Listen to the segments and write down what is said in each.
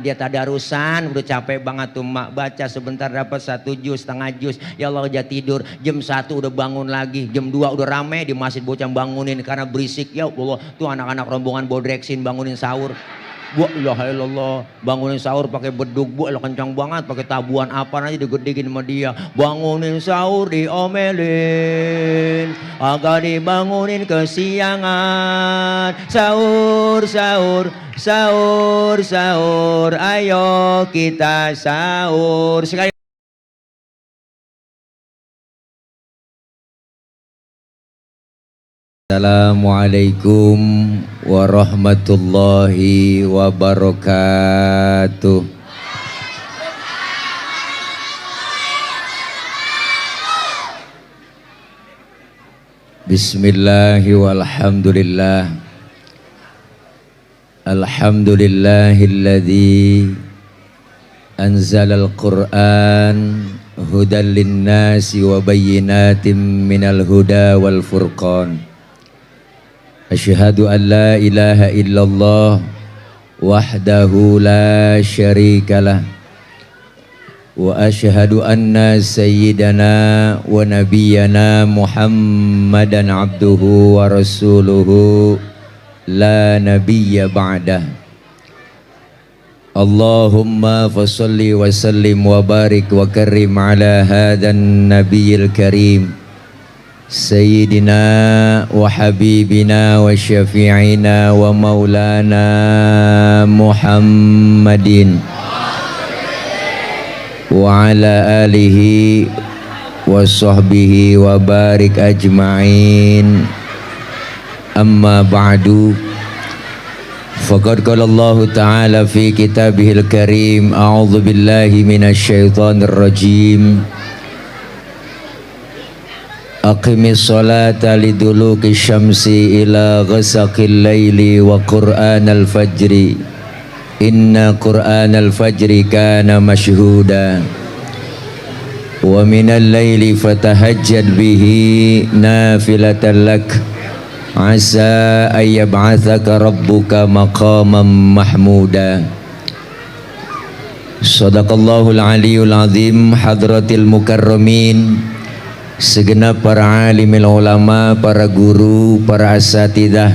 dia tadarusan udah capek banget tuh mak, baca sebentar dapat 1 juz, setengah juz, ya Allah aja tidur. Jam 1 udah bangun lagi, jam 2 udah rame di masjid bocah bangunin karena berisik, ya Allah tuh anak-anak rombongan bodreksin bangunin sahur. Bu, ilaha illallah, bangunin sahur pakai beduk, bu, kencang banget, pakai tabuan apa aja digedekin sama dia. Bangunin sahur diomelin, agak dibangunin kesiangan. Sahur, sahur, sahur, sahur, ayo kita sahur. Sekali. Assalamualaikum warahmatullahi wabarakatuh. Bismillahi walhamdulillah. Alhamdulillahilladzi anzalal Qur'an hudan linnasi wa bayyinatin minal huda wal furqan. Asyhadu an la ilaha illallah wahdahu la syarikalah wa asyhadu anna sayyidana wa nabiyyana Muhammadan abduhu wa rasuluhu la nabiyya ba'dah. Allahumma fasalli wa sallim wa barik wa karim ala hadan nabiyil karim Sayyidina wa habibina wa syafi'ina wa maulana Muhammadin wa ala alihi wa sahbihi wa barik ajma'in. Amma ba'du, faqad qala Allah ta'ala fi kitabihil karim, a'udzu billahi minasy syaithanir rajim. Aqimis salata liduluki syamsi ila ghasaqil laili wa qur'anal fajri inna qur'anal fajri kana mashhuda wa minal laili fatahajjad bihi nafilatan lak asa ay yab'atsaka rabbuka maqaman mahmuda. Shadaqallahul aliyul azim. Hadratil mukarramin, segenap para alimil ulama, para guru, para asatidah,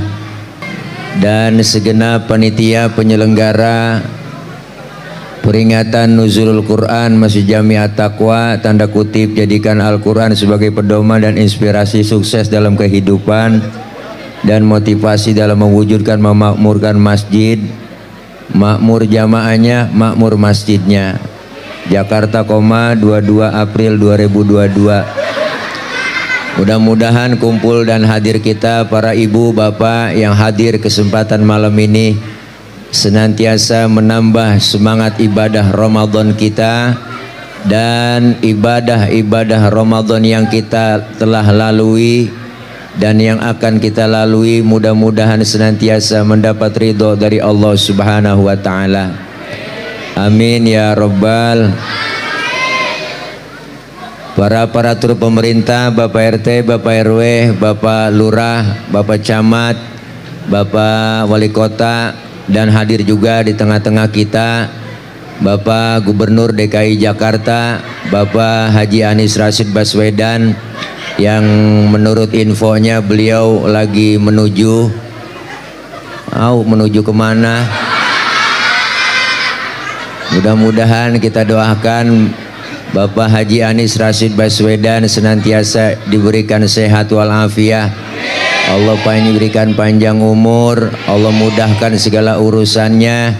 dan segenap panitia penyelenggara peringatan Nuzulul Quran Masjid Jami At-Taqwa, tanda kutip jadikan Al-Quran sebagai pedoman dan inspirasi sukses dalam kehidupan dan motivasi dalam mewujudkan memakmurkan masjid, makmur jamaahnya, makmur masjidnya. Jakarta, 22 April 2022. Mudah-mudahan kumpul dan hadir kita, para ibu bapak yang hadir kesempatan malam ini, senantiasa menambah semangat ibadah Ramadan kita dan ibadah-ibadah Ramadan yang kita telah lalui dan yang akan kita lalui, mudah-mudahan senantiasa mendapat ridho dari Allah Subhanahu wa Ta'ala. Amin ya Rabbal. Para aparatur pemerintah, Bapak RT, Bapak RW, Bapak Lurah, Bapak Camat, Bapak Wali Kota, dan hadir juga di tengah-tengah kita Bapak Gubernur DKI Jakarta, Bapak Haji Anies Rashid Baswedan, yang menurut infonya beliau lagi menuju kemana? Mudah-mudahan kita doakan Bapak Haji Anies Rashid Baswedan senantiasa diberikan sehat walafiat. Allah diberikan panjang umur, Allah mudahkan segala urusannya,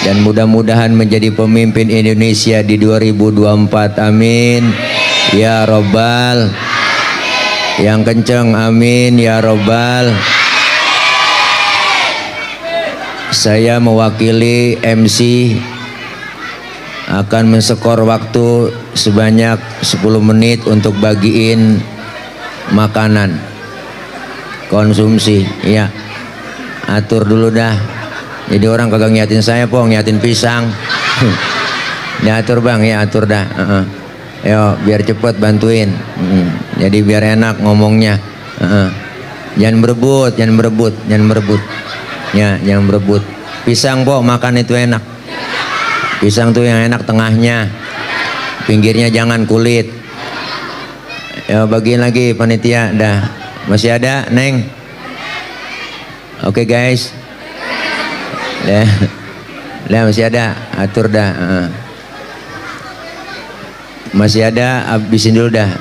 dan mudah-mudahan menjadi pemimpin Indonesia di 2024. Amin ya Rabbal. Yang kenceng amin ya Rabbal. Saya mewakili MC akan menskor waktu sebanyak 10 menit untuk bagiin makanan konsumsi. Ya, atur dulu dah. Jadi orang kagak ngiatin saya, pong ngiatin pisang. Diatur bang, ya atur dah. Yo, biar cepet bantuin. Jadi biar enak ngomongnya. Jangan berebut. Ya, jangan berebut. Pisang pok makan itu enak. Pisang tuh yang enak tengahnya, pinggirnya jangan kulit. Ya bagiin lagi panitia, dah. Masih ada, Neng? Oke guys. Dah masih ada, atur dah. Masih ada, habisin dulu dah.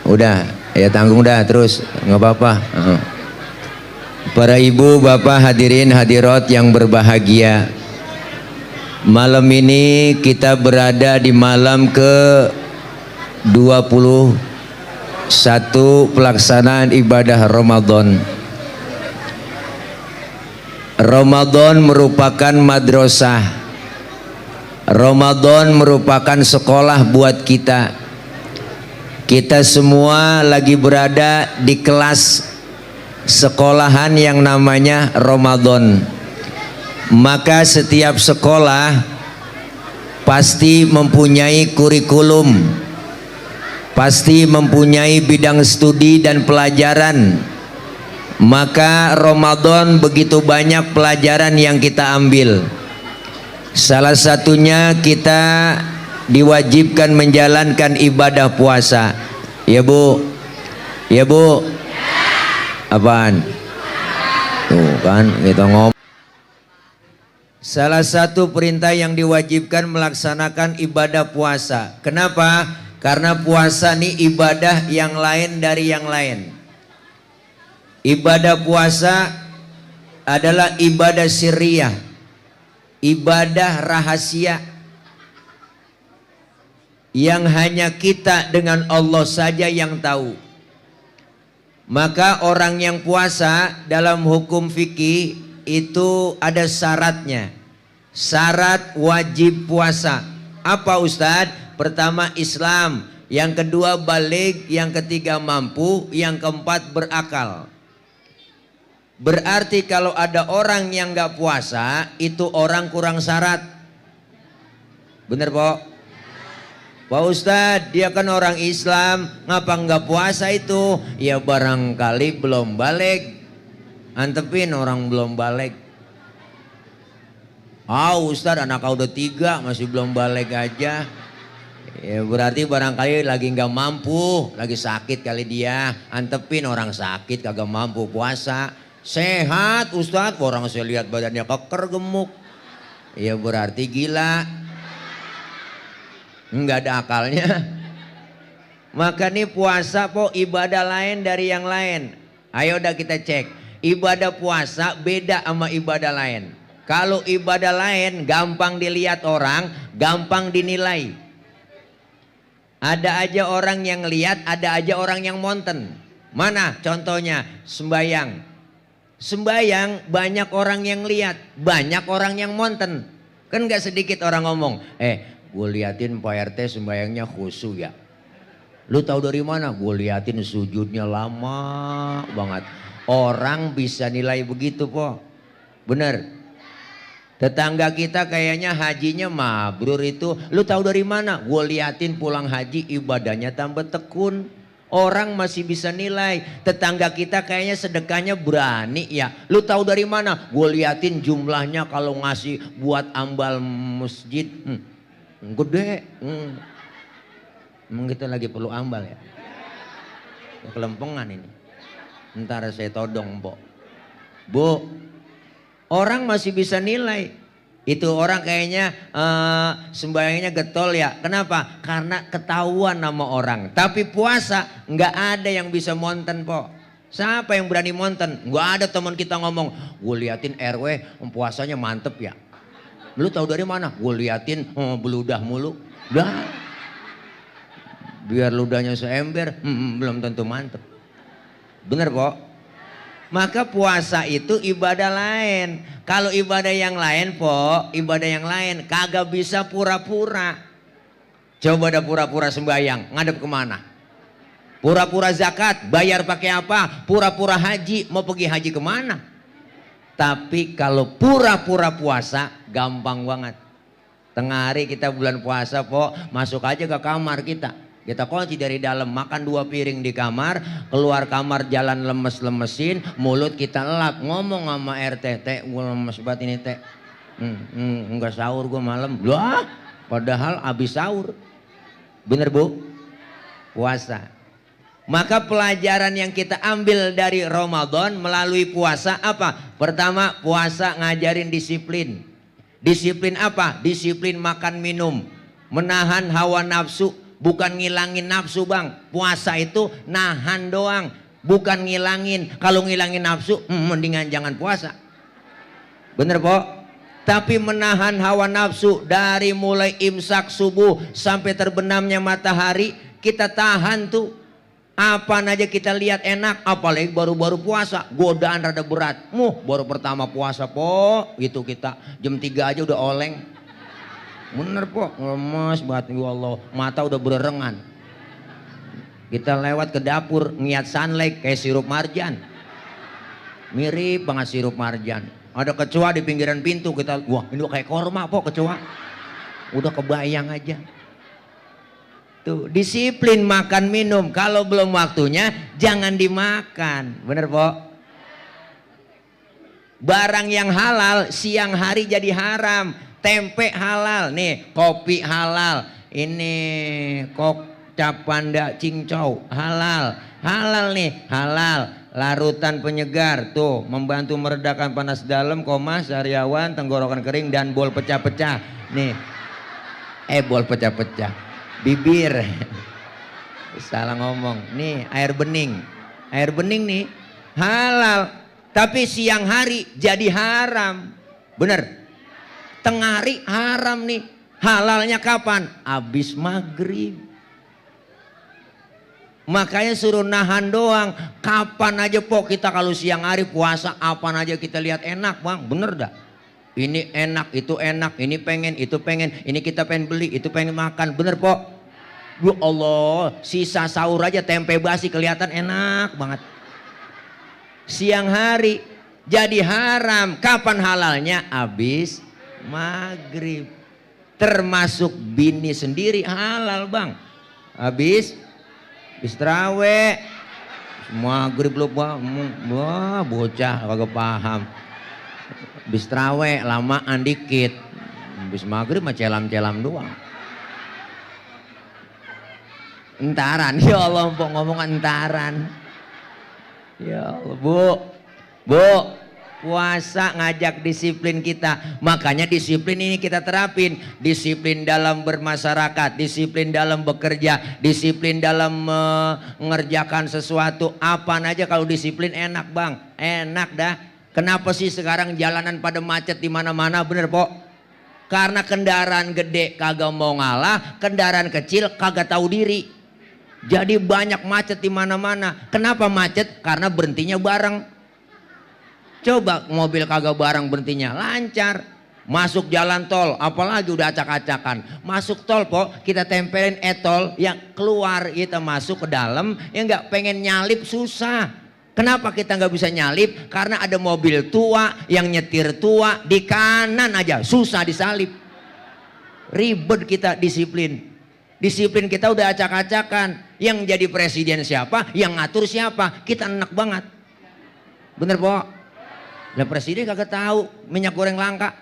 Udah, ya tanggung dah terus, nggak apa-apa. Para ibu, bapak, hadirin hadirat yang berbahagia. Malam ini kita berada di malam ke 21 pelaksanaan ibadah Ramadan. Ramadan merupakan madrasah. Ramadan merupakan sekolah buat kita. Kita semua lagi berada di kelas sekolahan yang namanya Ramadan. Maka setiap sekolah pasti mempunyai kurikulum, pasti mempunyai bidang studi dan pelajaran. Maka Ramadan begitu banyak pelajaran yang kita ambil. Salah satunya kita diwajibkan menjalankan ibadah puasa. Ya Bu? Ya Bu? Apaan? Tuh kan kita ngomong. Salah satu perintah yang diwajibkan melaksanakan ibadah puasa. Kenapa? Karena puasa ini ibadah yang lain dari yang lain. Ibadah puasa adalah ibadah sirriyah, ibadah rahasia yang hanya kita dengan Allah saja yang tahu. Maka orang yang puasa dalam hukum fikih itu ada syaratnya. Syarat wajib puasa. Apa Ustadz? Pertama Islam, yang kedua baligh, yang ketiga mampu, yang keempat berakal. Berarti kalau ada orang yang nggak puasa, itu orang kurang syarat. Bener Pak? Pak Ustadz, dia kan orang Islam, ngapa nggak puasa itu? Ya barangkali belum balik. Antepin orang belum balik. Ustadz anak kau udah 3 masih belum balik aja. Ya berarti barangkali lagi nggak mampu, lagi sakit kali dia. Antepin orang sakit kagak mampu puasa. Sehat Ustadz, orang saya lihat badannya keker gemuk. Ya berarti gila. Nggak ada akalnya. Maka nih puasa po ibadah lain dari yang lain. Ayo udah kita cek. Ibadah puasa beda sama ibadah lain. Kalau ibadah lain gampang dilihat orang, gampang dinilai. Ada aja orang yang lihat, ada aja orang yang monten. Mana contohnya? Sembayang. Sembayang banyak orang yang lihat, banyak orang yang monten. Kan gak sedikit orang ngomong, gue liatin Pak RT sembayangnya khusyuk ya. Lu tahu dari mana? Gue liatin sujudnya lama banget. Orang bisa nilai begitu po. Bener. Tetangga kita kayaknya hajinya mabrur itu. Lu tahu dari mana? Gue liatin pulang haji ibadahnya tambah tekun. Orang masih bisa nilai. Tetangga kita kayaknya sedekahnya berani ya. Lu tahu dari mana? Gue liatin jumlahnya kalau ngasih buat ambal masjid. Gede. Emang kita lagi perlu ambal ya? Kelempengan ini. Ntar saya todong Bu, orang masih bisa nilai. Itu orang kayaknya sembayangnya getol ya. Kenapa? Karena ketahuan nama orang. Tapi puasa nggak ada yang bisa monten po. Siapa yang berani monten? Nggak ada teman kita ngomong. Gue liatin RW puasanya mantep ya. Lu tahu dari mana? Gue liatin beludah mulu. Dah. Biar ludahnya seember, belum tentu mantep. Bener Pok? Maka puasa itu ibadah lain. Kalau ibadah yang lain Pok, ibadah yang lain kagak bisa pura-pura. Coba ada pura-pura sembahyang, ngadep kemana? Pura-pura zakat, bayar pakai apa? Pura-pura haji, mau pergi haji kemana? Tapi kalau pura-pura puasa, gampang banget. Tengah hari kita bulan puasa Pok, masuk aja ke kamar kita. Kita kunci dari dalam, makan 2 piring di kamar, keluar kamar jalan lemes-lemesin, mulut kita elap, ngomong sama RT, Teh gue lemes banget ini Teh. Enggak sahur gue malam. Lah, padahal habis sahur. Bener Bu? Puasa. Maka pelajaran yang kita ambil dari Ramadan melalui puasa apa? Pertama, puasa ngajarin disiplin. Disiplin apa? Disiplin makan minum. Menahan hawa nafsu. Bukan ngilangin nafsu bang. Puasa itu nahan doang. Bukan ngilangin. Kalau ngilangin nafsu, mendingan jangan puasa. Bener po? Tapi menahan hawa nafsu dari mulai imsak subuh sampai terbenamnya matahari, kita tahan tuh. Apa aja kita lihat enak, apalagi baru-baru puasa, godaan rada berat. Baru pertama puasa po, gitu kita jam 3 aja udah oleng. Bener po, lemes banget ya Allah, mata udah bererengan. Kita lewat ke dapur, ngiat sunlight kayak sirup marjan. Mirip banget sirup marjan. Ada kecoa di pinggiran pintu, kita wah ini kayak korma po kecoa. Udah kebayang aja. Tuh, disiplin makan minum. Kalau belum waktunya jangan dimakan. Bener po? Barang yang halal siang hari jadi haram. Tempe halal, nih kopi halal. Ini kok panda cincau halal. Halal nih, halal. Larutan penyegar tuh membantu meredakan panas dalam, sariawan, tenggorokan kering dan bol pecah-pecah. Nih, bol pecah-pecah, bibir, salah ngomong. Nih air bening nih halal, tapi siang hari jadi haram. Bener, tengah hari haram nih. Halalnya kapan? Abis maghrib. Makanya suruh nahan doang. Kapan aja po kita kalau siang hari puasa, apa aja kita lihat enak bang, bener dah. Ini enak, itu enak, ini pengen, itu pengen, ini kita pengen beli, itu pengen makan, bener po. Ya Allah, sisa sahur aja tempe basi kelihatan enak banget. Siang hari jadi haram. Kapan halalnya? Abis maghrib. Termasuk bini sendiri halal bang. Abis terawih, maghrib lu wah bocah kagak paham. Bis terawih lamaan dikit, bis maghrib mah celam-celam doang. Entaran, ya Allah mpok ngomong entaran. Ya Allah bu, puasa ngajak disiplin kita. Makanya disiplin ini kita terapin. Disiplin dalam bermasyarakat, disiplin dalam bekerja, disiplin dalam mengerjakan sesuatu. Apa aja kalau disiplin enak bang, enak dah. Kenapa sih sekarang jalanan pada macet di mana-mana? Bener po? Karena kendaraan gede kagak mau ngalah, kendaraan kecil kagak tahu diri. Jadi banyak macet di mana-mana. Kenapa macet? Karena berhentinya bareng. Coba mobil kagak bareng berhentinya lancar. Masuk jalan tol apalagi udah acak-acakan. Masuk tol po kita tempelin tol, yang keluar kita masuk ke dalam, yang nggak pengen nyalip susah. Kenapa kita nggak bisa nyalip? Karena ada mobil tua yang nyetir tua, di kanan aja susah disalip. Ribet kita disiplin. Disiplin kita udah acak-acakan. Yang jadi presiden siapa? Yang ngatur siapa? Kita enak banget. Bener po? Lah presiden kagak tahu minyak goreng langka.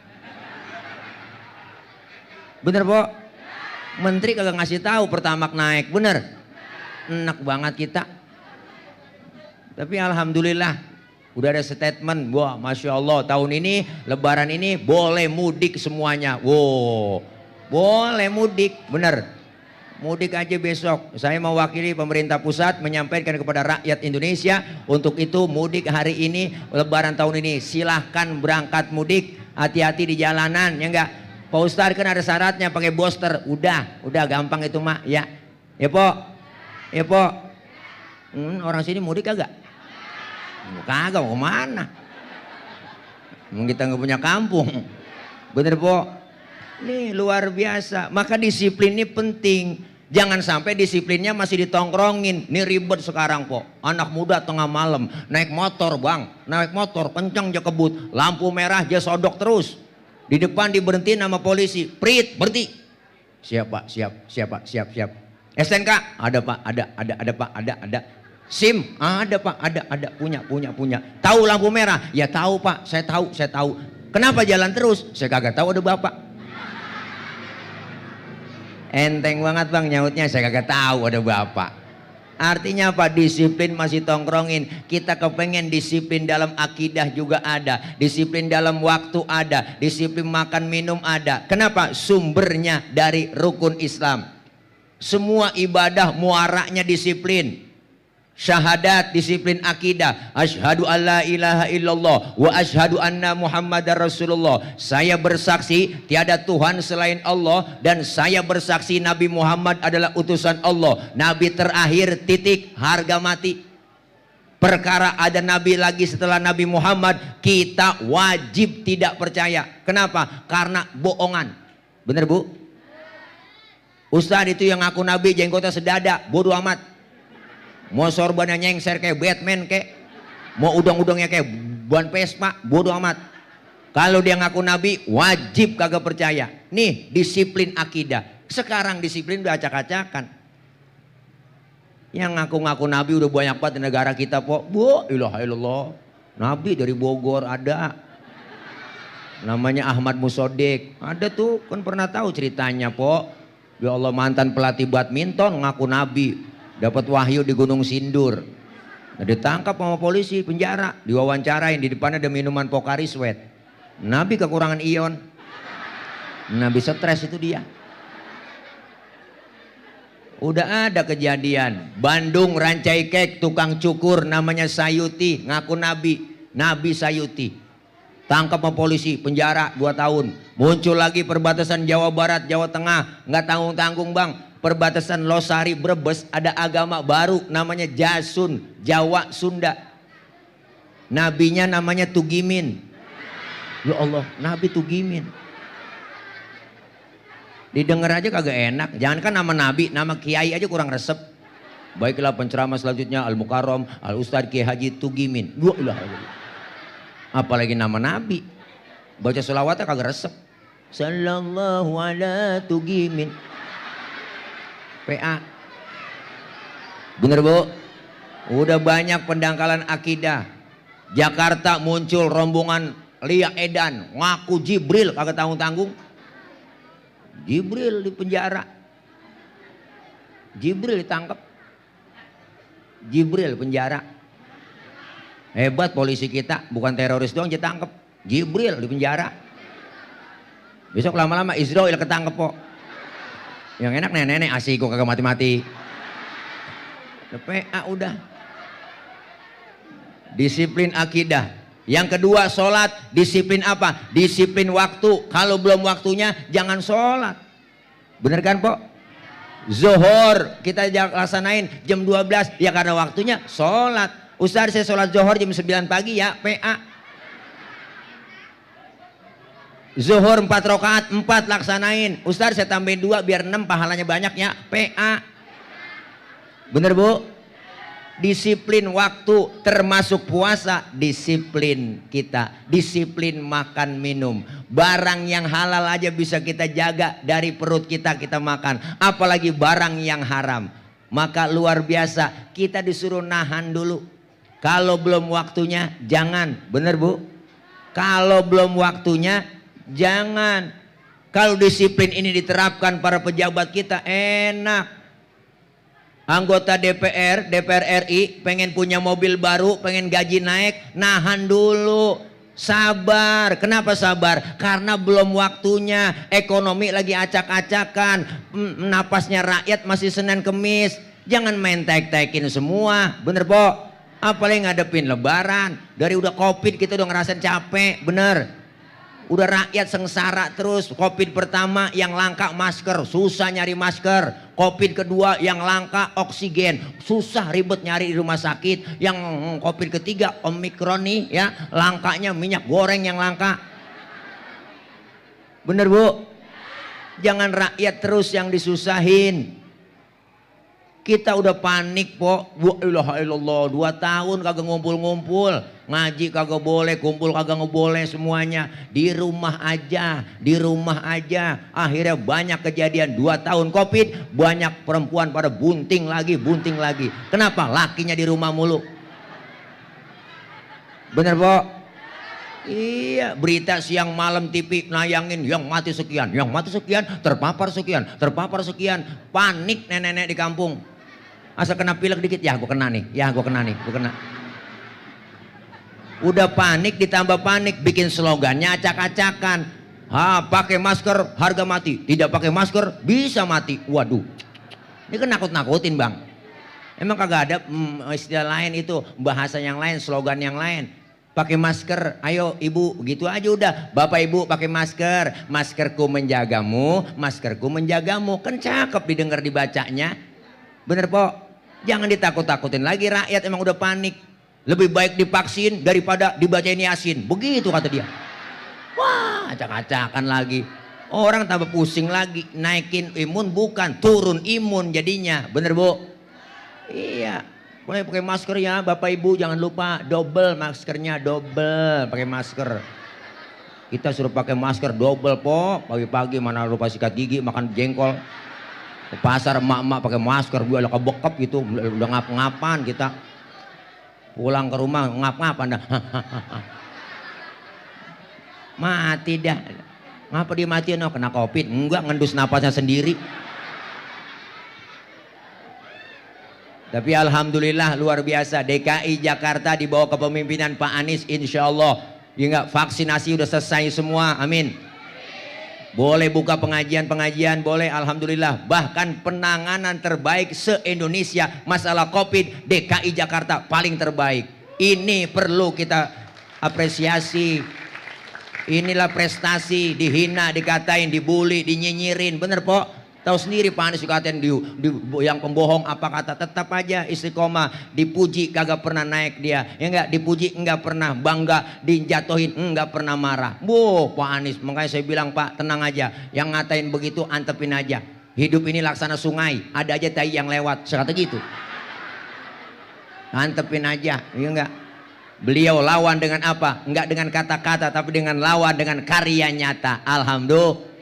Bener po? Menteri kagak ngasih tahu pertamak naik. Bener? Enak banget kita. Tapi alhamdulillah udah ada statement. Wah masya Allah tahun ini lebaran ini boleh mudik semuanya. Wow, boleh mudik. Bener? Mudik aja besok. Saya mewakili pemerintah pusat menyampaikan kepada rakyat Indonesia, untuk itu mudik hari ini, lebaran tahun ini silahkan berangkat mudik. Hati-hati di jalanan ya enggak. Pak Ustadz kan ada syaratnya pakai booster. Udah gampang itu mak ya. Ya po, ya po. Orang sini mudik kagak? Kagak, mau kemana? Kita nggak punya kampung. Bener po? Nih luar biasa. Maka disiplin ini penting. Jangan sampai disiplinnya masih ditongkrongin. Ini ribet sekarang po. Anak muda tengah malam naik motor bang, naik motor kencang aja kebut, lampu merah aja sodok terus. Di depan diberhentiin sama polisi, prit berhenti. Siap. STNK ada pak, ada pak, ada. SIM ada pak, ada punya. Tahu lampu merah? Ya tahu pak, saya tahu. Kenapa jalan terus? Saya kagak tahu ada bapak. Enteng banget bang nyautnya, saya kagak tahu ada bapak. Artinya apa? Disiplin masih tongkrongin. Kita kepengen disiplin dalam akidah juga ada, disiplin dalam waktu ada, disiplin makan minum ada. Kenapa? Sumbernya dari rukun Islam. Semua ibadah muaranya disiplin. Syahadat disiplin akidah. Asyhadu alla ilaha illallah wa asyhadu anna Muhammadar Rasulullah. Saya bersaksi tiada Tuhan selain Allah dan saya bersaksi Nabi Muhammad adalah utusan Allah, nabi terakhir, titik, harga mati. Perkara ada nabi lagi setelah Nabi Muhammad, kita wajib tidak percaya. Kenapa? Karena bohongan. Bener bu? Ustadz itu yang ngaku nabi jenggotnya sedada, bodoh amat. Mau sorbannya nyengser kayak Batman kayak, mau udang-udangnya kayak ban Vespa, bodoh amat. Kalau dia ngaku nabi, wajib kagak percaya. Nih disiplin akidah. Sekarang disiplin udah acak-acakan. Yang ngaku-ngaku nabi udah banyak banget di negara kita po. Bu, ilaha illallah. Nabi dari Bogor ada. Namanya Ahmad Musodik. Ada tuh, kan pernah tahu ceritanya po. Ya Allah, mantan pelatih badminton ngaku nabi. Dapat wahyu di Gunung Sindur. Nah, ditangkap sama polisi, penjara, diwawancarain, di depannya ada minuman Pocari Sweat. Nabi kekurangan ion. Nabi stres itu dia. Udah ada kejadian Bandung Rancai Kek, tukang cukur namanya Sayuti ngaku nabi, Nabi Sayuti. Tangkap sama polisi, penjara 2 tahun. Muncul lagi perbatasan Jawa Barat, Jawa Tengah, nggak tanggung-tanggung bang. Perbatasan Losari Brebes ada agama baru namanya Jasun, Jawa Sunda. Nabinya namanya Tugimin. Ya Allah, Nabi Tugimin. Didengar aja kagak enak. Jangankan nama nabi, nama kiai aja kurang resep. Baiklah penceramah selanjutnya Al-Mukarram Al-Ustadz Kiai Haji Tugimin. Apalagi nama nabi. Baca sholawatnya kagak resep. Sallallahu ala Tugimin. PA. Bener bu? Udah banyak pendangkalan akidah. Jakarta muncul rombongan Lia Edan ngaku Jibril, kagak tanggung-tanggung. Jibril di penjara. Jibril ditangkap. Jibril penjara. Hebat polisi kita, bukan teroris doang ditangkap. Jibril di penjara. Besok lama-lama Israel ketangkep kok. Yang enak nenek-nenek asik kok kagak mati-mati. PA udah. Disiplin akidah. Yang kedua sholat. Disiplin apa? Disiplin waktu. Kalau belum waktunya jangan sholat. Bener kan po? Zuhur kita laksanain jam 12. Ya karena waktunya sholat. Ustaz saya sholat zuhur jam 9 pagi ya PA. Zuhur 4 rakaat 4 laksanain. Ustaz saya tambahin 2 biar 6 pahalanya banyak ya PA. Bener bu? Disiplin waktu termasuk puasa. Disiplin kita. Disiplin makan minum. Barang yang halal aja bisa kita jaga dari perut kita, kita makan. Apalagi barang yang haram. Maka luar biasa kita disuruh nahan dulu. Kalau belum waktunya jangan. Bener bu? Kalau belum waktunya jangan. Kalau disiplin ini diterapkan para pejabat kita enak. Anggota DPR, DPR RI pengen punya mobil baru, pengen gaji naik, nahan dulu. Sabar. Kenapa sabar? Karena belum waktunya. Ekonomi lagi acak-acakan. Napasnya rakyat masih Senin Kemis. Jangan main tek-tekin semua. Bener po? Apalagi ngadepin lebaran. Dari udah Covid kita udah ngerasain capek. Bener? Udah rakyat sengsara terus. Covid pertama yang langka masker, susah nyari masker. Covid kedua yang langka oksigen, susah ribet nyari di rumah sakit. Yang Covid ketiga Omikron nih ya, langkanya minyak goreng yang langka. Bener bu? Jangan rakyat terus yang disusahin. Kita udah panik po. Wa ilaha illallah 2 tahun kagak ngumpul-ngumpul. Ngaji kagak boleh, kumpul kagak boleh, semuanya di rumah aja, di rumah aja. Akhirnya banyak kejadian. 2 tahun Covid, banyak perempuan pada bunting lagi, bunting lagi. Kenapa? Lakinya di rumah mulu. Bener po? Iya, berita siang malam TV nayangin yang mati sekian, terpapar sekian, panik nenek-nenek di kampung. Asal kena pilek dikit, ya gue kena nih, gue kena. Udah panik ditambah panik, bikin slogannya acak-acakan. Pakai masker harga mati, tidak pakai masker bisa mati. Waduh, ini kan nakut-nakutin bang. Emang kagak ada istilah lain itu, bahasa yang lain, slogan yang lain. Pakai masker, ayo ibu, gitu aja udah. Bapak ibu pakai masker, maskerku menjagamu, kan cakep didengar dibacanya. Bener po, jangan ditakut-takutin lagi rakyat, emang udah panik. Lebih baik divaksin daripada dibacain Yasin, begitu kata dia. Wah, acak-acakan lagi. Orang tambah pusing lagi, naikin imun bukan, turun imun jadinya. Bener bu? Iya. Boleh pakai masker ya Bapak Ibu, jangan lupa double maskernya, double pakai masker. Kita suruh pakai masker double po, pagi-pagi mana lupa sikat gigi, makan jengkol. Ke pasar emak-emak pakai masker, gue udah kebekep gitu, udah ngap-ngapan kita. Pulang ke rumah ngap-ngapan dah. Mati dah. Ngapa dimatiin? Kena covid? Enggak, ngendus napasnya sendiri. Tapi alhamdulillah luar biasa, DKI Jakarta di bawah kepemimpinan Pak Anies, insya Allah ya vaksinasi udah selesai semua, amin. Boleh buka pengajian, boleh, alhamdulillah. Bahkan penanganan terbaik se-Indonesia masalah COVID, DKI Jakarta paling terbaik. Ini perlu kita apresiasi. Inilah prestasi, dihina, dikatain, dibully, dinyinyirin, bener po? Tahu sendiri Pak Anies dikatain yang pembohong apa kata, tetap aja istiqomah. Dipuji kagak pernah naik dia, ya enggak, dipuji enggak pernah bangga, dijatuhin enggak pernah marah. Pak Anies, makanya saya bilang Pak tenang aja, yang ngatain begitu antepin aja. Hidup ini laksana sungai, ada aja tai yang lewat, sekata gitu. Antepin aja, ya enggak. Beliau lawan dengan apa? Enggak dengan kata-kata, tapi dengan lawan dengan karya nyata. Alhamdulillah.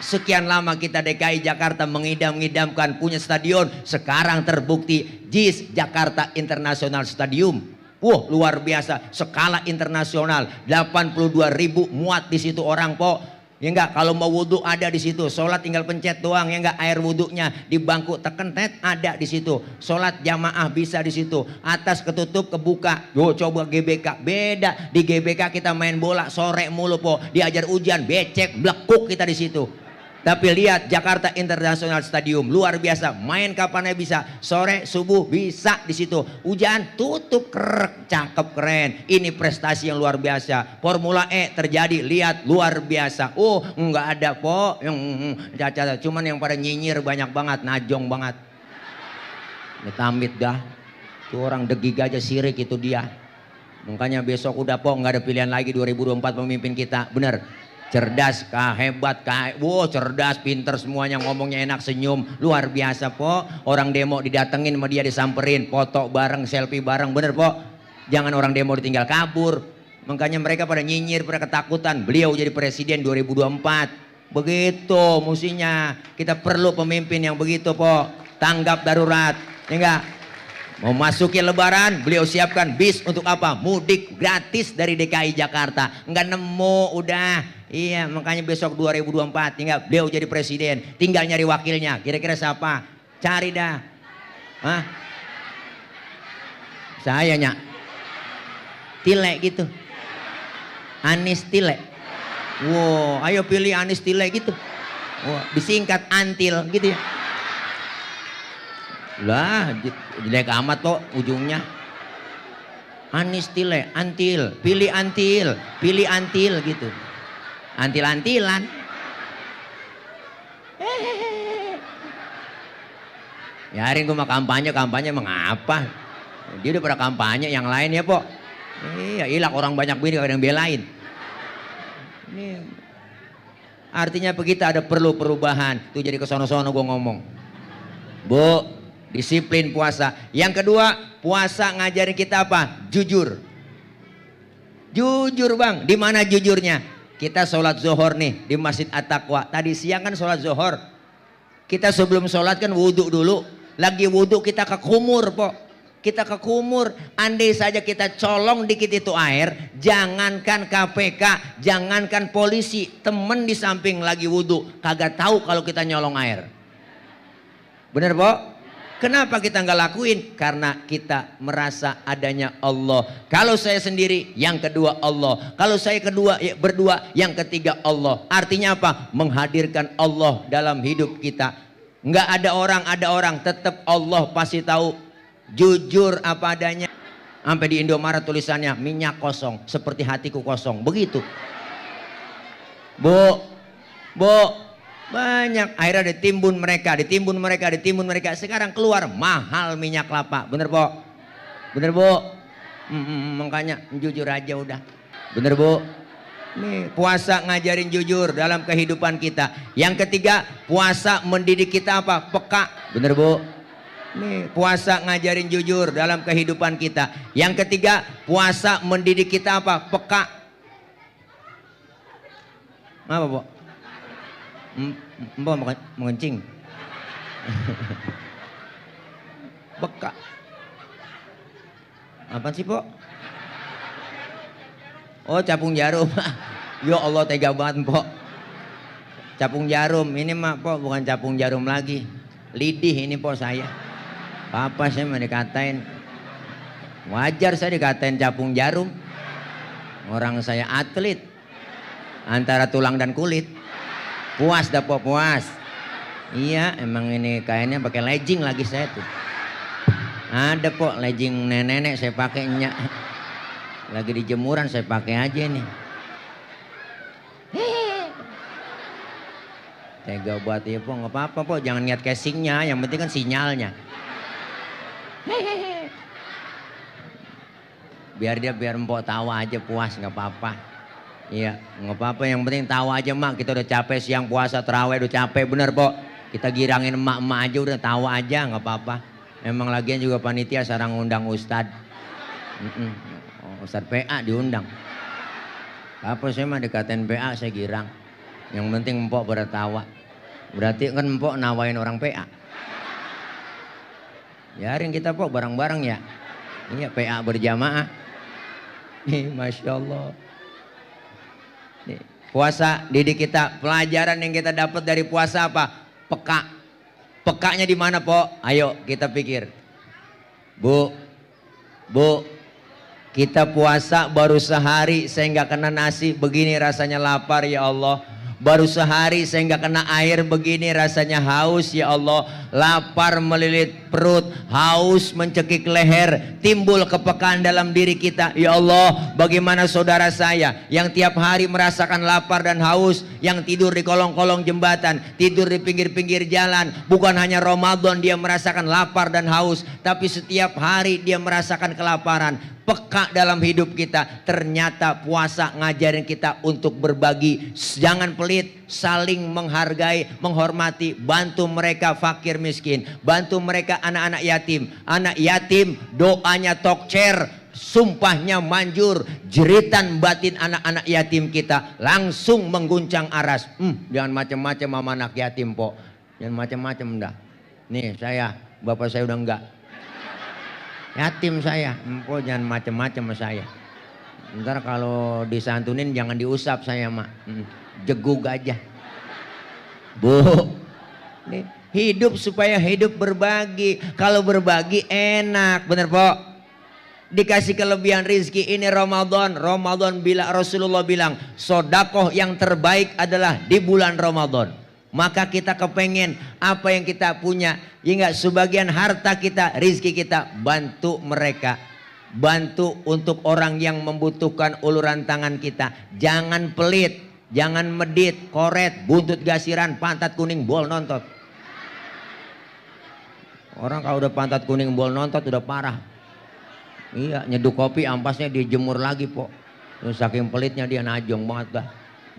Sekian lama kita DKI Jakarta mengidam-idamkan punya stadion, sekarang terbukti JIS Jakarta International Stadium. Wah, luar biasa, skala internasional, 82.000 muat di situ orang po. Ya enggak, kalau mau wudhu ada di situ, sholat tinggal pencet doang, ya enggak, air wudhunya di bangku teken tet ada di situ, sholat jamaah bisa di situ, atas ketutup kebuka. Yo coba GBK, beda di GBK kita main bola sore mulu po, diajar hujan, becek, blekuk kita di situ. Tapi lihat Jakarta International Stadium luar biasa, main kapannya bisa, sore subuh bisa di situ, hujan tutup kerek, cakep keren. Ini prestasi yang luar biasa. Formula E terjadi, lihat luar biasa. Enggak ada po yang cacat, cuman yang pada nyinyir banyak banget, najong banget. Amit dah, tuh orang degig aja sirik itu dia. Makanya besok udah po nggak ada pilihan lagi 2024 pemimpin kita, bener. Cerdas, hebat, cerdas, pinter semuanya, ngomongnya enak, senyum, luar biasa po. Orang demo didatengin sama dia, disamperin, foto bareng, selfie bareng, bener po. Jangan orang demo ditinggal kabur. Makanya mereka pada nyinyir, pada ketakutan. Beliau jadi presiden 2024. Begitu mestinya. Kita perlu pemimpin yang begitu po. Tanggap darurat, ya enggak? Mau masukin lebaran, beliau siapkan bis untuk apa? Mudik gratis dari DKI Jakarta. Enggak nemu, udah. Iya, makanya besok 2024 tinggal beliau jadi presiden, tinggal nyari wakilnya. Kira-kira siapa? Cari dah. Hah? Saya nyak. Tile gitu. Anies Tile. Wow, ayo pilih Anies Tile gitu. Wow, disingkat Antil gitu ya. Lah, jelek amat kok ujungnya. Anies Tile, Antil, pilih Antil gitu. Antil-antilan. Ya hari gue mah kampanye mengapa? Dia udah pada kampanye yang lain ya po. Iya, hilang orang banyak begini gak ada yang belain. Ini artinya begitu, ada perlu perubahan. Tuh jadi kesono-sono gue ngomong. Bu, disiplin puasa. Yang kedua, puasa ngajarin kita apa? Jujur. Jujur bang, di mana jujurnya? Kita sholat zuhur nih di Masjid At-Taqwa. Tadi siang kan sholat zuhur. Kita sebelum sholat kan wudhu dulu. Lagi wudhu kita ke kumur po. kita ke kumur. Andai saja kita colong dikit itu air, jangankan KPK, jangankan polisi, temen di samping lagi wudhu kagak tahu kalau kita nyolong air. Bener po? Kenapa kita nggak lakuin? Karena kita merasa adanya Allah. Kalau saya sendiri, yang kedua Allah. Kalau saya kedua, ya, berdua, yang ketiga Allah. Artinya apa? Menghadirkan Allah dalam hidup kita. Nggak ada orang, tetap Allah pasti tahu. Jujur apa adanya. Sampai di Indomaret tulisannya minyak kosong, seperti hatiku kosong. Begitu. Bu, banyak akhirnya ditimbun mereka. Sekarang keluar mahal minyak kelapa. Bener po? Bener bu? Makanya jujur aja udah. Bener bu? Nih puasa ngajarin jujur dalam kehidupan kita. Yang ketiga, puasa mendidik kita apa? Peka. Bener bu? Nih puasa ngajarin jujur dalam kehidupan kita. Yang ketiga, puasa mendidik kita apa? Peka. Apa bu? Mbak mengencing. Peka. Apaan sih, Pok? Oh, capung jarum. Ya Allah, tega banget, Pok. Capung jarum. Ini mah, Pok, bukan capung jarum lagi. Lidih ini, Pok, saya. Apa saya mau dikatain? Wajar saya dikatain capung jarum. Orang saya atlet. Antara tulang dan kulit. Puas dah po, puas. Iya, emang ini kayaknya pakai legging lagi saya tuh. Ada po legging nenek-nenek saya pakainya. Lagi di jemuran saya pakai aja nih. Tega buat ya po, nggak apa-apa po, jangan lihat casingnya, yang penting kan sinyalnya. Biar empok tawa aja, puas nggak apa-apa. Iya, nggak apa-apa, yang penting tahu aja mak, kita udah capek siang puasa terawih, udah capek bener po. Kita girangin emak-emak aja udah tahu aja, nggak apa-apa. Emang lagian juga panitia sarang undang ustad. Ustad PA diundang. Apa saya mah dikatain PA saya girang. Yang penting empok bertawa. Berarti kan empok nawain orang PA. Biarin kita po bareng-bareng ya. Iya, PA berjamaah. Nih, masya Allah. Nih, puasa didik kita, pelajaran yang kita dapat dari puasa apa? Peka. Pekanya di mana po? Ayo kita pikir. Bu, kita puasa baru sehari saya nggak kena nasi, begini rasanya lapar ya Allah. Baru sehari saya nggak kena air, begini rasanya haus ya Allah. Lapar melilit perut, haus mencekik leher, timbul kepekaan dalam diri kita. Ya Allah, bagaimana saudara saya yang tiap hari merasakan lapar dan haus, yang tidur di kolong-kolong jembatan, tidur di pinggir-pinggir jalan. Bukan hanya Ramadan dia merasakan lapar dan haus, tapi setiap hari dia merasakan kelaparan. Peka dalam hidup kita. Ternyata puasa ngajarin kita untuk berbagi. Jangan pelit, saling menghargai, menghormati, bantu mereka fakir miskin, bantu mereka anak-anak yatim. Anak yatim doanya tokcer, sumpahnya manjur, jeritan batin anak-anak yatim kita langsung mengguncang aras. Jangan macam-macam sama anak yatim po, jangan macam-macam dah. Nih saya, bapak saya udah enggak. Yatim saya, empok jangan macem-macem sama saya. Ntar kalau disantunin jangan diusap saya mak, jegug aja. Bu, nih, hidup supaya hidup berbagi. Kalau berbagi enak, bener po. Dikasih kelebihan rizki ini Ramadan. Bila Rasulullah bilang sodakoh yang terbaik adalah di bulan Ramadan. Maka kita kepengen apa yang kita punya, ya enggak, sebagian harta kita, rizki kita, bantu mereka, bantu untuk orang yang membutuhkan uluran tangan kita. Jangan pelit, jangan medit, koret, buntut gasiran, pantat kuning, bol nontot. Orang kalau udah pantat kuning, bol nontot udah parah. Iya, nyeduh kopi ampasnya dijemur lagi po. Terus saking pelitnya dia najong banget dah.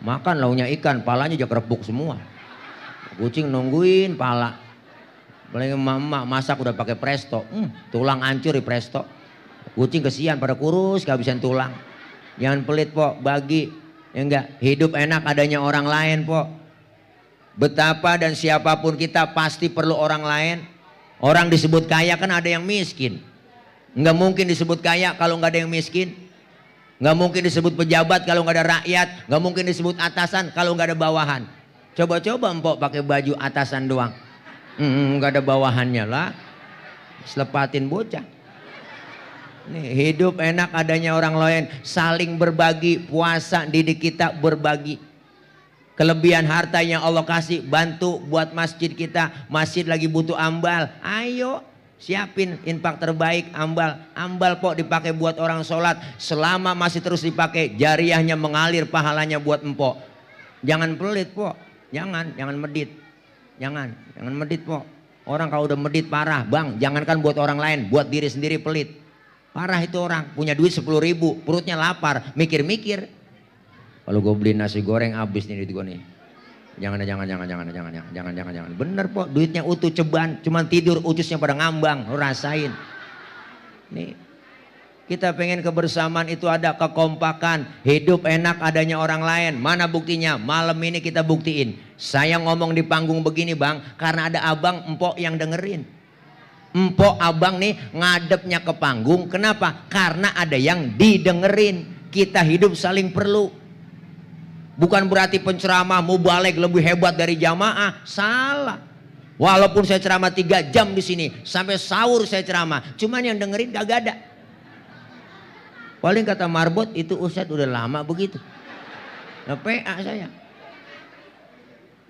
Makan launya ikan, palanya juga kerepuk semua. Kucing nungguin pala. Paling emak-emak masak udah pakai presto, tulang hancur di presto. Kucing kesian pada kurus kehabisan tulang. Jangan pelit po, bagi. Ya enggak, hidup enak adanya orang lain po. Betapa dan siapapun kita pasti perlu orang lain. Orang disebut kaya kan ada yang miskin. Nggak mungkin disebut kaya kalau nggak ada yang miskin. Nggak mungkin disebut pejabat kalau nggak ada rakyat. Nggak mungkin disebut atasan kalau nggak ada bawahan. Coba-coba empok pakai baju atasan doang. Nggak ada bawahannya lah. Selepatin bocah. Nih, hidup enak adanya orang lain. Saling berbagi. Puasa didik kita berbagi. Kelebihan harta yang Allah kasih, bantu buat masjid kita. Masjid lagi butuh ambal. Ayo siapin infak terbaik, ambal pok dipakai buat orang sholat. Selama masih terus dipakai, jariahnya mengalir, pahalanya buat empok. Jangan pelit pok, jangan medit, jangan medit pok. Orang kalau udah medit parah bang, jangankan buat orang lain, buat diri sendiri pelit. Parah itu orang, punya duit 10.000, perutnya lapar, mikir-mikir. Kalau gue beli nasi goreng habis nih duit gue nih. Jangan. Bener pok, duitnya utuh ceban, cuman tidur utusnya pada ngambang, lu rasain. Nih, kita pengen kebersamaan itu ada, kekompakan, hidup enak adanya orang lain. Mana buktinya? Malam ini kita buktiin. Saya ngomong di panggung begini bang, karena ada abang empok yang dengerin. Empok abang nih ngadepnya ke panggung, kenapa? Karena ada yang didengerin. Kita hidup saling perlu. Bukan berarti penceramah mubaligh lebih hebat dari jamaah, salah. Walaupun saya ceramah 3 jam di sini, sampai sahur saya ceramah, cuman yang dengerin gak ada. Paling kata Marbot itu Ustadz udah lama begitu. Nah, PA saya.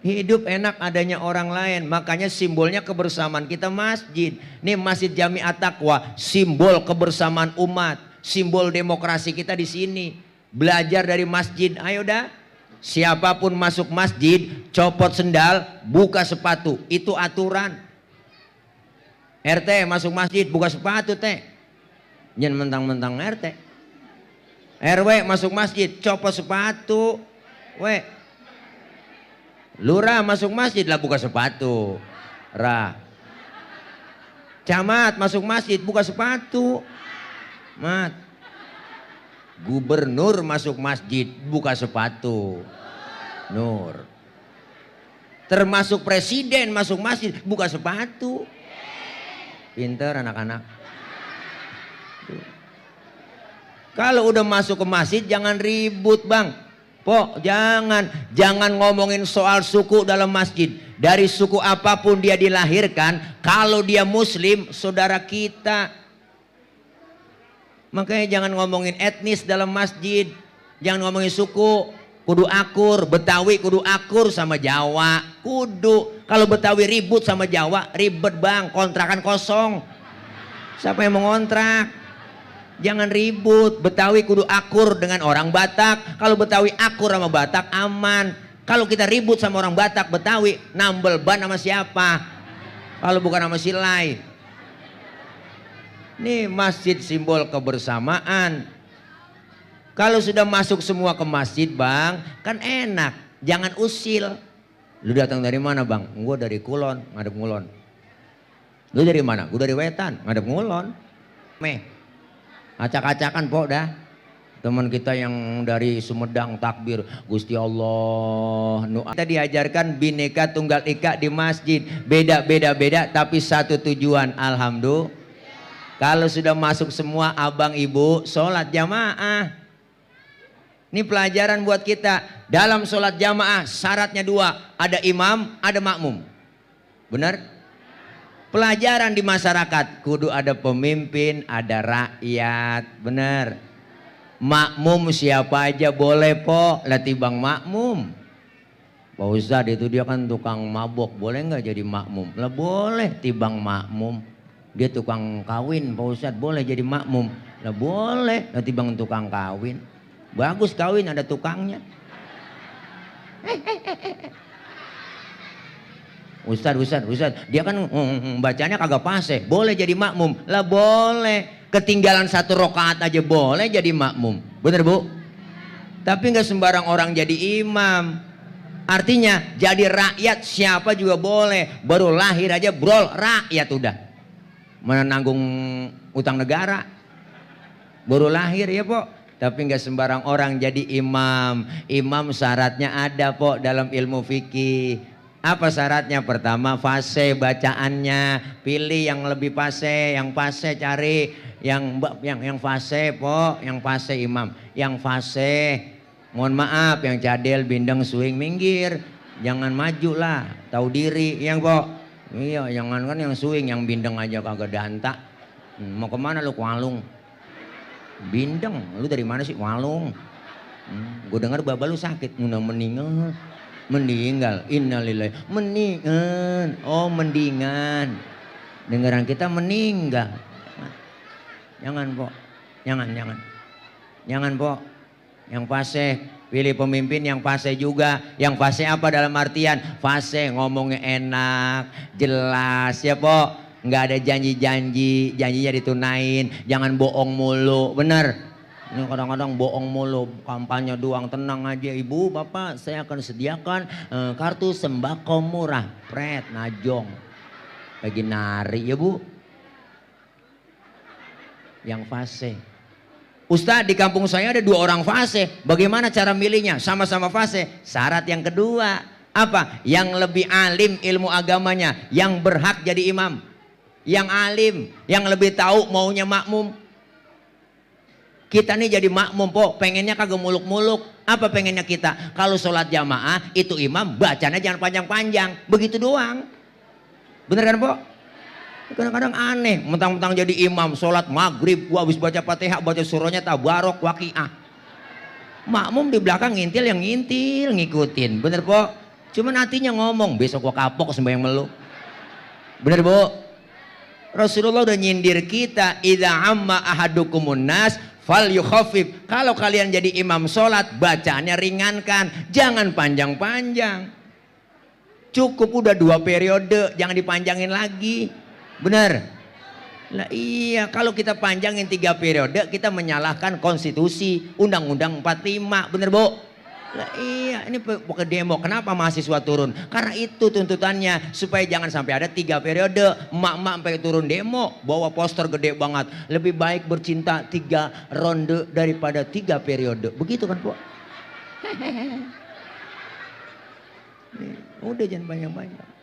Hidup enak adanya orang lain, makanya simbolnya kebersamaan kita masjid. Nih Masjid Jami At-Taqwa, simbol kebersamaan umat, simbol demokrasi kita di sini. Belajar dari masjid, ayo dah. Siapapun masuk masjid, copot sendal, buka sepatu. Itu aturan. RT masuk masjid, buka sepatu teh. Jangan mentang-mentang RT. RW masuk masjid, copot sepatu. Lurah masuk masjid lah buka sepatu. Camat masuk masjid, buka sepatu. Gubernur masuk masjid, buka sepatu. Nur. Termasuk presiden masuk masjid, buka sepatu. Pinter anak-anak. Kalau udah masuk ke masjid jangan ribut bang. Pok jangan ngomongin soal suku dalam masjid. Dari suku apapun dia dilahirkan, kalau dia muslim saudara kita. Makanya jangan ngomongin etnis dalam masjid. Jangan ngomongin suku. Kudu akur. Betawi kudu akur sama Jawa. Kudu. Kalau Betawi ribut sama Jawa, ribet bang. Kontrakan kosong. Siapa yang mau ngontrak? Jangan ribut. Betawi kudu akur dengan orang Batak. Kalau Betawi akur sama Batak aman. Kalau kita ribut sama orang Batak Betawi, nambel ban sama siapa? Kalau bukan sama Silai. Nih masjid simbol kebersamaan. Kalau sudah masuk semua ke masjid bang, kan enak. Jangan usil. Lu datang dari mana bang? Gue dari Kulon, ngadep Ngulon. Lu dari mana? Gue dari Wetan, ngadep Ngulon. Acak-acakan pok dah. Teman kita yang dari Sumedang takbir Gusti Allah. Kita diajarkan Bhinneka Tunggal Ika di masjid. Beda tapi satu tujuan. Alhamdulillah. Kalau sudah masuk semua abang ibu sholat jamaah. Ini pelajaran buat kita. Dalam sholat jamaah syaratnya 2. Ada imam, ada makmum. Benar? Pelajaran di masyarakat. Kudu ada pemimpin, ada rakyat. Benar? Makmum siapa aja boleh po. Latibang makmum. Pak Ustadz itu dia kan tukang mabok. Boleh nggak jadi makmum? Lah boleh tibang makmum. Dia tukang kawin, Pak Ustadz boleh jadi makmum. Lah boleh, nanti bang tukang kawin. Bagus kawin ada tukangnya. Ustadz, dia kan bacanya kagak pase. Boleh jadi makmum. Lah boleh. Ketinggalan 1 rakaat aja boleh jadi makmum. Bener bu? Tapi nggak sembarang orang jadi imam. Artinya jadi rakyat siapa juga boleh. Baru lahir aja brol rakyat udah. Mana nanggung utang negara. Baru lahir ya po. Tapi nggak sembarang orang jadi imam. Imam syaratnya ada po dalam ilmu fikih. Apa syaratnya? Pertama fase bacaannya, pilih yang lebih fase, yang fase cari yang fase po, yang fase imam, yang fase. Mohon maaf yang cadel bindeng swing minggir, jangan maju lah, tahu diri yang po. Iya, jangan kan yang swing, yang bindeng aja kagak danta. Mau kemana lu? Walung. Bindeng, lu dari mana sih? Walung. Gue dengar baba lu sakit, udah meninggal, innalillahi, mendingan, oh mendingan, dengaran kita meninggal. Jangan po, jangan po, yang fase, pilih pemimpin yang fase juga. Yang fase apa dalam artian? Fase ngomongnya enak, jelas ya po, nggak ada janji-janji, janjinya ditunain, jangan bohong mulu, bener. Ini kadang-kadang bohong mulu, kampanye doang. Tenang aja ibu, bapak, saya akan sediakan kartu sembako murah. Pret, najong, lagi nari ya bu. Yang fase. Ustadz, di kampung saya ada 2 orang fase. Bagaimana cara milihnya? Sama-sama fase. Syarat yang kedua apa? Yang lebih alim ilmu agamanya, yang berhak jadi imam, yang alim, yang lebih tahu maunya makmum. Kita nih jadi makmum po, pengennya kagak muluk-muluk. Apa pengennya kita? Kalau sholat jamaah itu imam bacanya jangan panjang-panjang, begitu doang. Bener kan po? Kadang-kadang aneh, mentang-mentang jadi imam sholat maghrib, gua habis baca fatihah, baca surahnya tabarok waqiah. Makmum di belakang ngintil, yang ngintil ngikutin, bener po? Cuman hatinya ngomong, besok gua kapok sembahyang melu. Bener po? Rasulullah udah nyindir kita, idza amma ahadukumun nas fal yukhafif. Kalau kalian jadi imam sholat, bacaannya ringankan, jangan panjang-panjang. Cukup udah 2 periode, jangan dipanjangin lagi. Bener lah, iya. Kalau kita panjangin 3 periode, kita menyalahkan konstitusi, undang-undang 45. Bener bu? Lah iya, ini pokoknya demo. Kenapa mahasiswa turun? Karena itu tuntutannya, supaya jangan sampai ada 3 periode. Emak-emak sampai turun demo, bawa poster gede banget. Lebih baik bercinta 3 ronde daripada 3 periode. Begitu kan bu? Udah jangan banyak-banyak.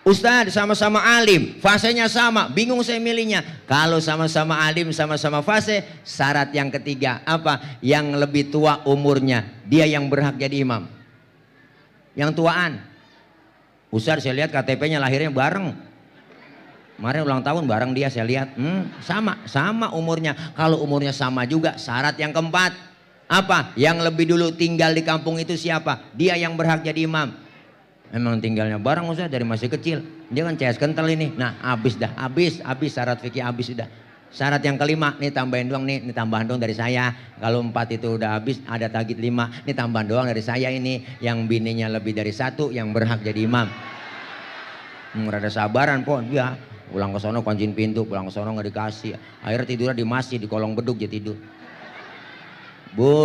Ustadz, sama-sama alim, fasenya sama, bingung saya milihnya. Kalau sama-sama alim, sama-sama fase, syarat yang ketiga apa? Yang lebih tua umurnya, dia yang berhak jadi imam. Yang tuaan. Ustadz, saya lihat KTP-nya lahirnya bareng. Kemarin ulang tahun bareng dia, saya lihat. Sama umurnya. Kalau umurnya sama juga, syarat yang keempat apa? Yang lebih dulu tinggal di kampung itu siapa? Dia yang berhak jadi imam. Memang tinggalnya bareng Ustaz dari masih kecil. Dia kan CS kental ini. Nah, habis syarat fikih habis sudah. Syarat yang kelima, nih tambahin doang nih tambahan doang dari saya. Kalau 4 itu udah habis, ada tagit 5, nih tambahan doang dari saya ini. Yang bininya lebih dari 1 yang berhak jadi imam. Rada sabaran po, dia pulang ke sono kunciin pintu, pulang ke sono nggak dikasih. Akhirnya tidurnya di masjid, di kolong beduk dia tidur. Bu,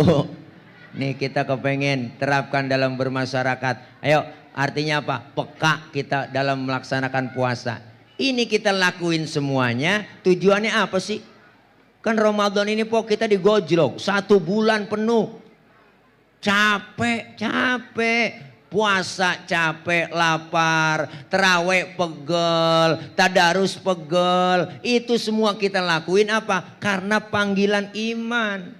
nih kita kepengen terapkan dalam bermasyarakat. Ayo, artinya apa? Peka kita dalam melaksanakan puasa. Ini kita lakuin semuanya, tujuannya apa sih? Kan Ramadan ini po kita digojlok 1 bulan penuh. Capek. Puasa capek, lapar, terawih pegel, tadarus pegel. Itu semua kita lakuin apa? Karena panggilan iman.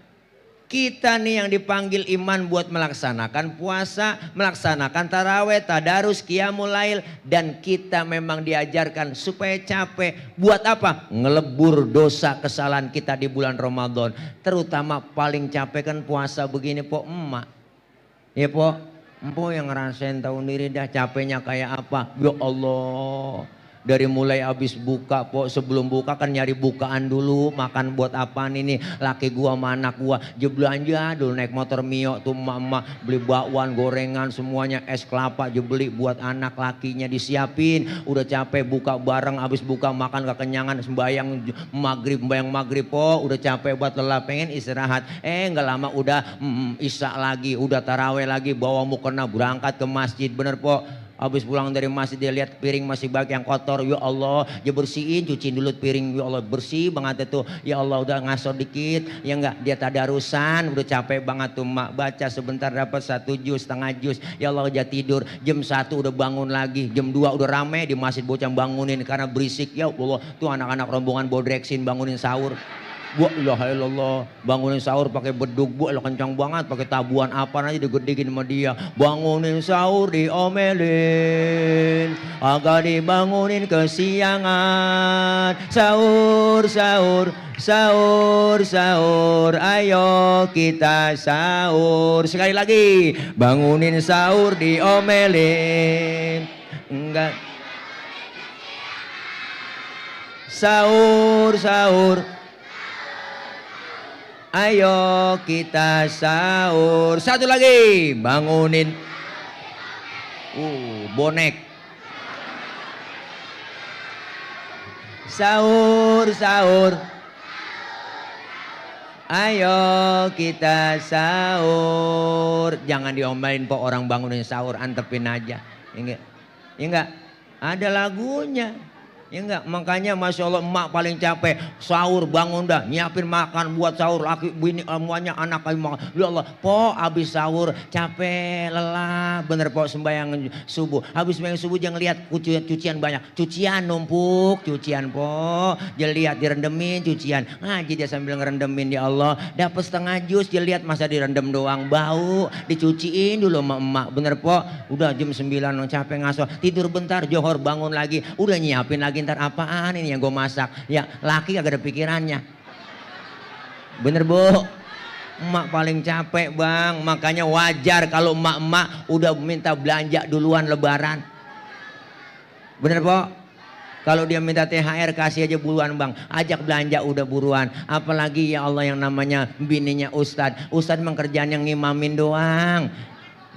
Kita nih yang dipanggil iman buat melaksanakan puasa, melaksanakan taraweh, tadarus, qiyamul lail. Dan kita memang diajarkan supaya capek. Buat apa? Ngelebur dosa kesalahan kita di bulan Ramadan. Terutama paling capek kan puasa begini po, emak. Ya po, empo yang ngerasain tahu diri dah capeknya kayak apa. Ya Allah. Dari mulai habis buka po, sebelum buka kan nyari bukaan dulu, makan buat apaan ini, laki gua sama anak gua belanja dulu, naik motor Mio tuh mama beli bakwan, gorengan, semuanya, es kelapa beli buat anak lakinya disiapin. Udah capek buka bareng, habis buka makan kekenyangan, sembayang maghrib po, udah capek buat lelah, pengen istirahat. Nggak lama udah isya lagi, udah taraweh lagi, bawa mukena berangkat ke masjid. Bener po, Habis pulang dari masjid dia lihat piring masih banyak yang kotor. Ya Allah, dia bersihin, cuciin dulu piring. Ya Allah, bersih banget itu. Ya Allah, udah ngaso dikit. Ya enggak, dia tadarusan, udah capek banget tuh mak, baca sebentar dapat 1 juz, setengah juz. Ya Allah, dia tidur. Jam 1 udah bangun lagi. Jam 2 udah rame di masjid, bocah bangunin karena berisik. Ya Allah, tuh anak-anak rombongan bodreksin bangunin sahur. Bu, ilaha illallah, bangunin sahur pakai beduk, bu, lo kencang banget, pakai tabuan apa aja digedekin sama dia. Bangunin sahur diomelin, agak dibangunin kesiangan. Sahur, sahur, sahur, sahur, ayo kita sahur. Sekali lagi, bangunin sahur diomelin. Enggak. Sahur, sahur, ayo kita sahur. Satu lagi, bangunin bonek. Sahur, sahur, ayo kita sahur. Jangan diomelin po orang bangunin sahur, antepin aja. Ya enggak? Ada lagunya. Ya enggak, makanya Masya Allah emak paling capek sahur, bangun dah nyiapin makan buat sahur, laki bini semuanya anak kayu makan. Ya Allah, po habis sahur capek lelah bener po, sembahyang subuh, habis sembahyang subuh jangan lihat cucian banyak, cucian numpuk, cucian po, dia lihat direndemin cucian, ngaji dia sambil ngerendemin. Ya Allah, dapat setengah jus dia lihat masa direndam doang, bau, dicuciin dulu sama emak. Bener po, udah jam 9 capek ngaso, tidur bentar, johor bangun lagi, udah nyiapin lagi. Ntar apaan ini yang gue masak, ya laki agak ada pikirannya. Bener bu, emak paling capek bang, makanya wajar kalau emak-emak udah minta belanja duluan lebaran. Bener po, kalau dia minta THR kasih aja buruan bang, ajak belanja udah buruan. Apalagi ya Allah yang namanya bininya Ustadz emang kerjaan yang ngimamin doang.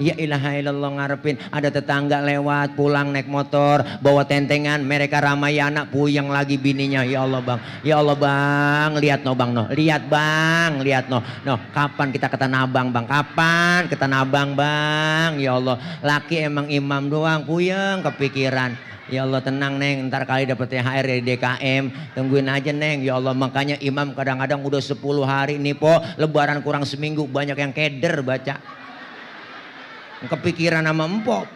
Ya ilaha illallah, ngarepin ada tetangga lewat pulang naik motor bawa tentengan, mereka Ramayana, puyeng lagi bininya. Ya Allah bang, ya Allah bang, lihat no bang, no lihat bang, lihat no kapan kita ke Tanah Abang bang, kapan ke Tanah Abang bang. Ya Allah, laki emang imam doang, puyeng kepikiran. Ya Allah tenang neng, ntar kali dapet THR dari DKM, tungguin aja neng. Ya Allah, makanya imam kadang-kadang udah 10 hari nih po, lebaran kurang seminggu banyak yang keder baca. Kepikiran sama empok,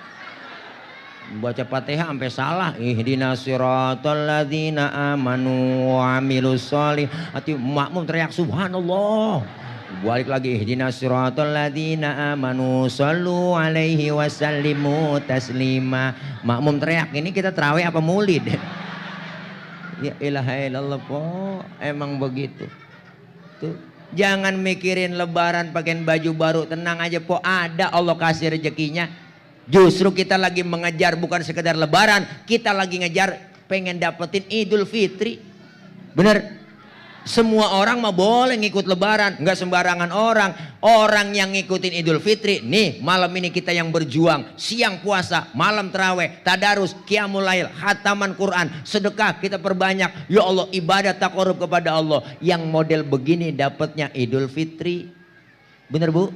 baca Fatihah sampai salah. Ihdinas siratal ladzina amanu wa amilus sholihati. Makmum teriak subhanallah, balik lagi ihdinas siratal ladzina amanu sallu alaihi wasallimu taslima. Makmum teriak, ini kita tarawih apa maulid? Ya ilaha illallah po, emang begitu tuh. Jangan mikirin lebaran pakaian baju baru, tenang aja po, ada Allah kasih rezekinya. Justru kita lagi mengejar bukan sekedar lebaran, kita lagi ngejar pengen dapetin Idul Fitri. Bener, semua orang mah boleh ngikut lebaran, nggak sembarangan orang. Orang yang ngikutin Idul Fitri nih, malam ini kita yang berjuang, siang puasa, malam terawih, tadarus, qiyamul lail, khataman Quran, sedekah kita perbanyak. Ya Allah, ibadah taqarrub kepada Allah. Yang model begini dapatnya Idul Fitri. Bener bu?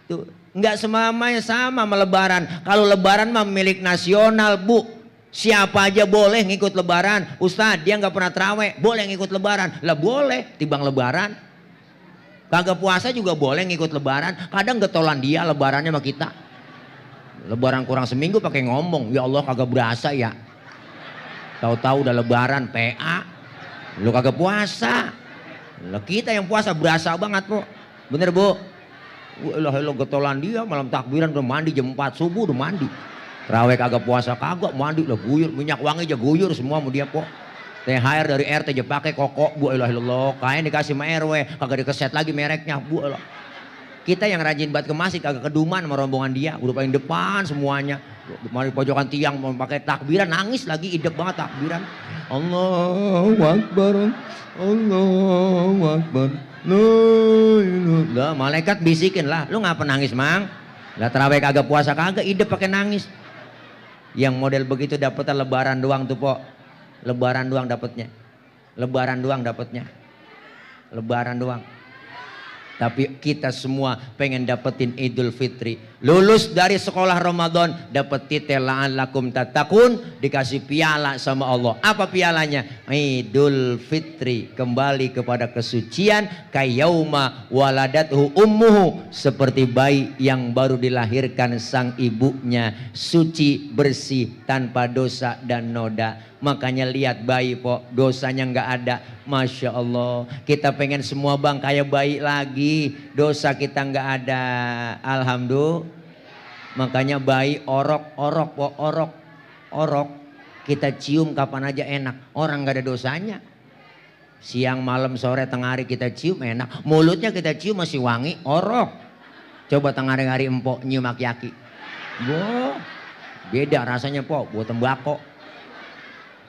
Tuh, nggak semuanya sama lebaran. Kalau lebaran mah milik nasional bu. Siapa aja boleh ngikut lebaran. Ustadz dia nggak pernah terawih, boleh ngikut lebaran. Lah boleh, tibang lebaran. Kagak puasa juga boleh ngikut lebaran. Kadang getolan dia lebarannya sama kita. Lebaran kurang seminggu pakai ngomong, ya Allah kagak berasa ya. Tahu-tahu udah lebaran PA, lu kagak puasa. Lah kita yang puasa berasa banget po. Bener bu? Wah lo getolan dia malam takbiran udah mandi jam 4 subuh udah mandi. Terawih kagak puasa kagak mandi lah, guyur minyak wangi aja guyur semua mau dia po. THR dari RT aja pakai kokok, bu ilah ilallah, kain dikasih sama RW kagak dikeset lagi mereknya, bu ilah. Kita yang rajin banget ke masjid kagak keduman sama rombongan dia, udah paling depan semuanya. Mari pojokan tiang mau pakai takbiran nangis lagi, idep banget takbiran. Allahu Akbar, Allahu Akbar. Lah malaikat bisikin lah, lu ngapa nangis mang? Lah terawih kagak puasa kagak, idep pakai nangis. Yang model begitu dapetnya lebaran doang tuh po, lebaran doang dapetnya, lebaran doang dapetnya, lebaran doang. Tapi kita semua pengen dapetin Idul Fitri. Lulus dari sekolah Ramadan dapat titel la'allakum tattaqun, dikasih piala sama Allah. Apa pialanya? Idul Fitri, kembali kepada kesucian kayauma waladathu ummuhu, seperti bayi yang baru dilahirkan sang ibunya, suci, bersih, tanpa dosa dan noda. Makanya lihat bayi po, dosanya nggak ada. Masya Allah, kita pengen semua bang kayak bayi lagi, dosa kita nggak ada. Alhamdulillah. Makanya bayi orok po, orok kita cium kapan aja enak, orang nggak ada dosanya. Siang malam sore tengah hari kita cium enak, mulutnya kita cium masih wangi, orok. Coba tengah hari empok nyium aki-aki, boh beda rasanya po, buat tembakau.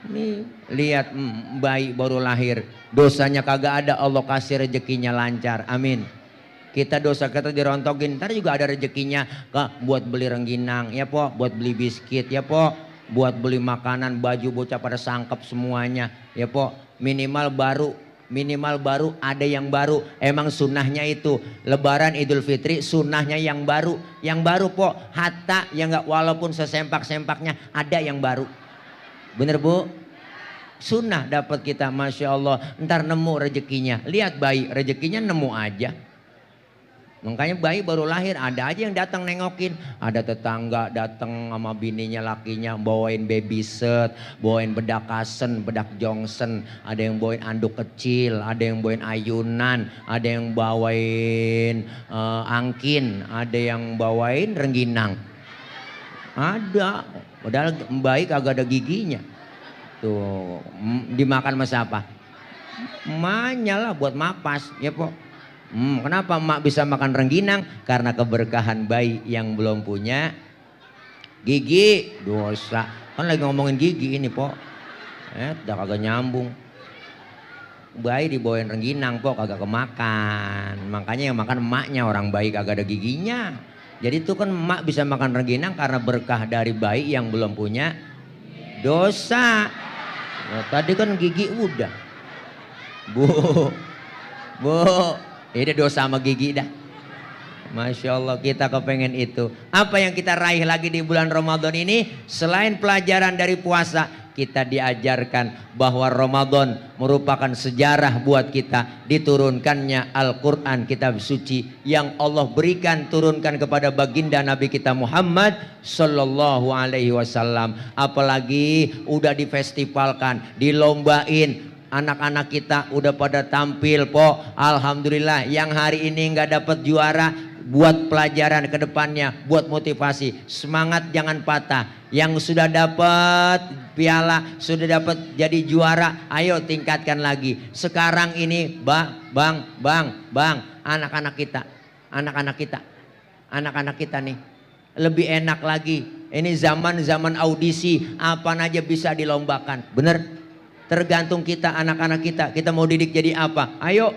Nih lihat bayi baru lahir, dosanya kagak ada, Allah kasih rezekinya lancar, amin. Kita dosa kita dirontokin, ntar juga ada rezekinya buat beli rengginang ya po, buat beli biskuit ya po, buat beli makanan, baju bocah pada sangkep semuanya ya po. Minimal baru ada yang baru. Emang sunnahnya itu Lebaran Idul Fitri, sunnahnya yang baru po, hatta yang nggak, walaupun sesempak-sempaknya ada yang baru. Bener bu? Sunnah dapat kita, Masya Allah. Ntar nemu rezekinya. Lihat bayi, rezekinya nemu aja. Makanya bayi baru lahir ada aja yang datang nengokin. Ada tetangga datang sama bininya lakinya bawain baby set, bawain bedak kasen, bedak jongsen, ada yang bawain anduk kecil, ada yang bawain ayunan, ada yang bawain angkin, ada yang bawain rengginang. Ada, padahal bayi kagak ada giginya. Tuh, dimakan sama siapa? Emaknya lah buat mapas, ya po. Kenapa emak bisa makan rengginang? Karena keberkahan bayi yang belum punya gigi. Dosa. Kan lagi ngomongin gigi ini po. Udah kagak nyambung. Bayi dibawain rengginang po, kagak kemakan. Makanya yang makan emaknya, orang bayi kagak ada giginya. Jadi itu kan emak bisa makan rengginang karena berkah dari bayi yang belum punya dosa. Nah, tadi kan gigi udah. Bu, ini dosa sama gigi dah. Masya Allah, kita kepengen itu. Apa yang kita raih lagi di bulan Ramadan ini? Selain pelajaran dari puasa, kita diajarkan bahwa Ramadan merupakan sejarah buat kita. Diturunkannya Al-Quran, kitab suci yang Allah berikan, turunkan kepada baginda Nabi kita Muhammad Sallallahu Alaihi Wasallam. Apalagi udah difestivalkan, dilombain. Anak-anak kita udah pada tampil po. Alhamdulillah, yang hari ini nggak dapat juara, buat pelajaran ke depannya, buat motivasi. Semangat jangan patah. Yang sudah dapat piala, sudah dapat jadi juara, ayo tingkatkan lagi. Sekarang ini bang, anak-anak kita nih lebih enak lagi. Ini zaman audisi, apa aja bisa dilombakan. Bener? Tergantung kita, anak-anak kita mau didik jadi apa. Ayo.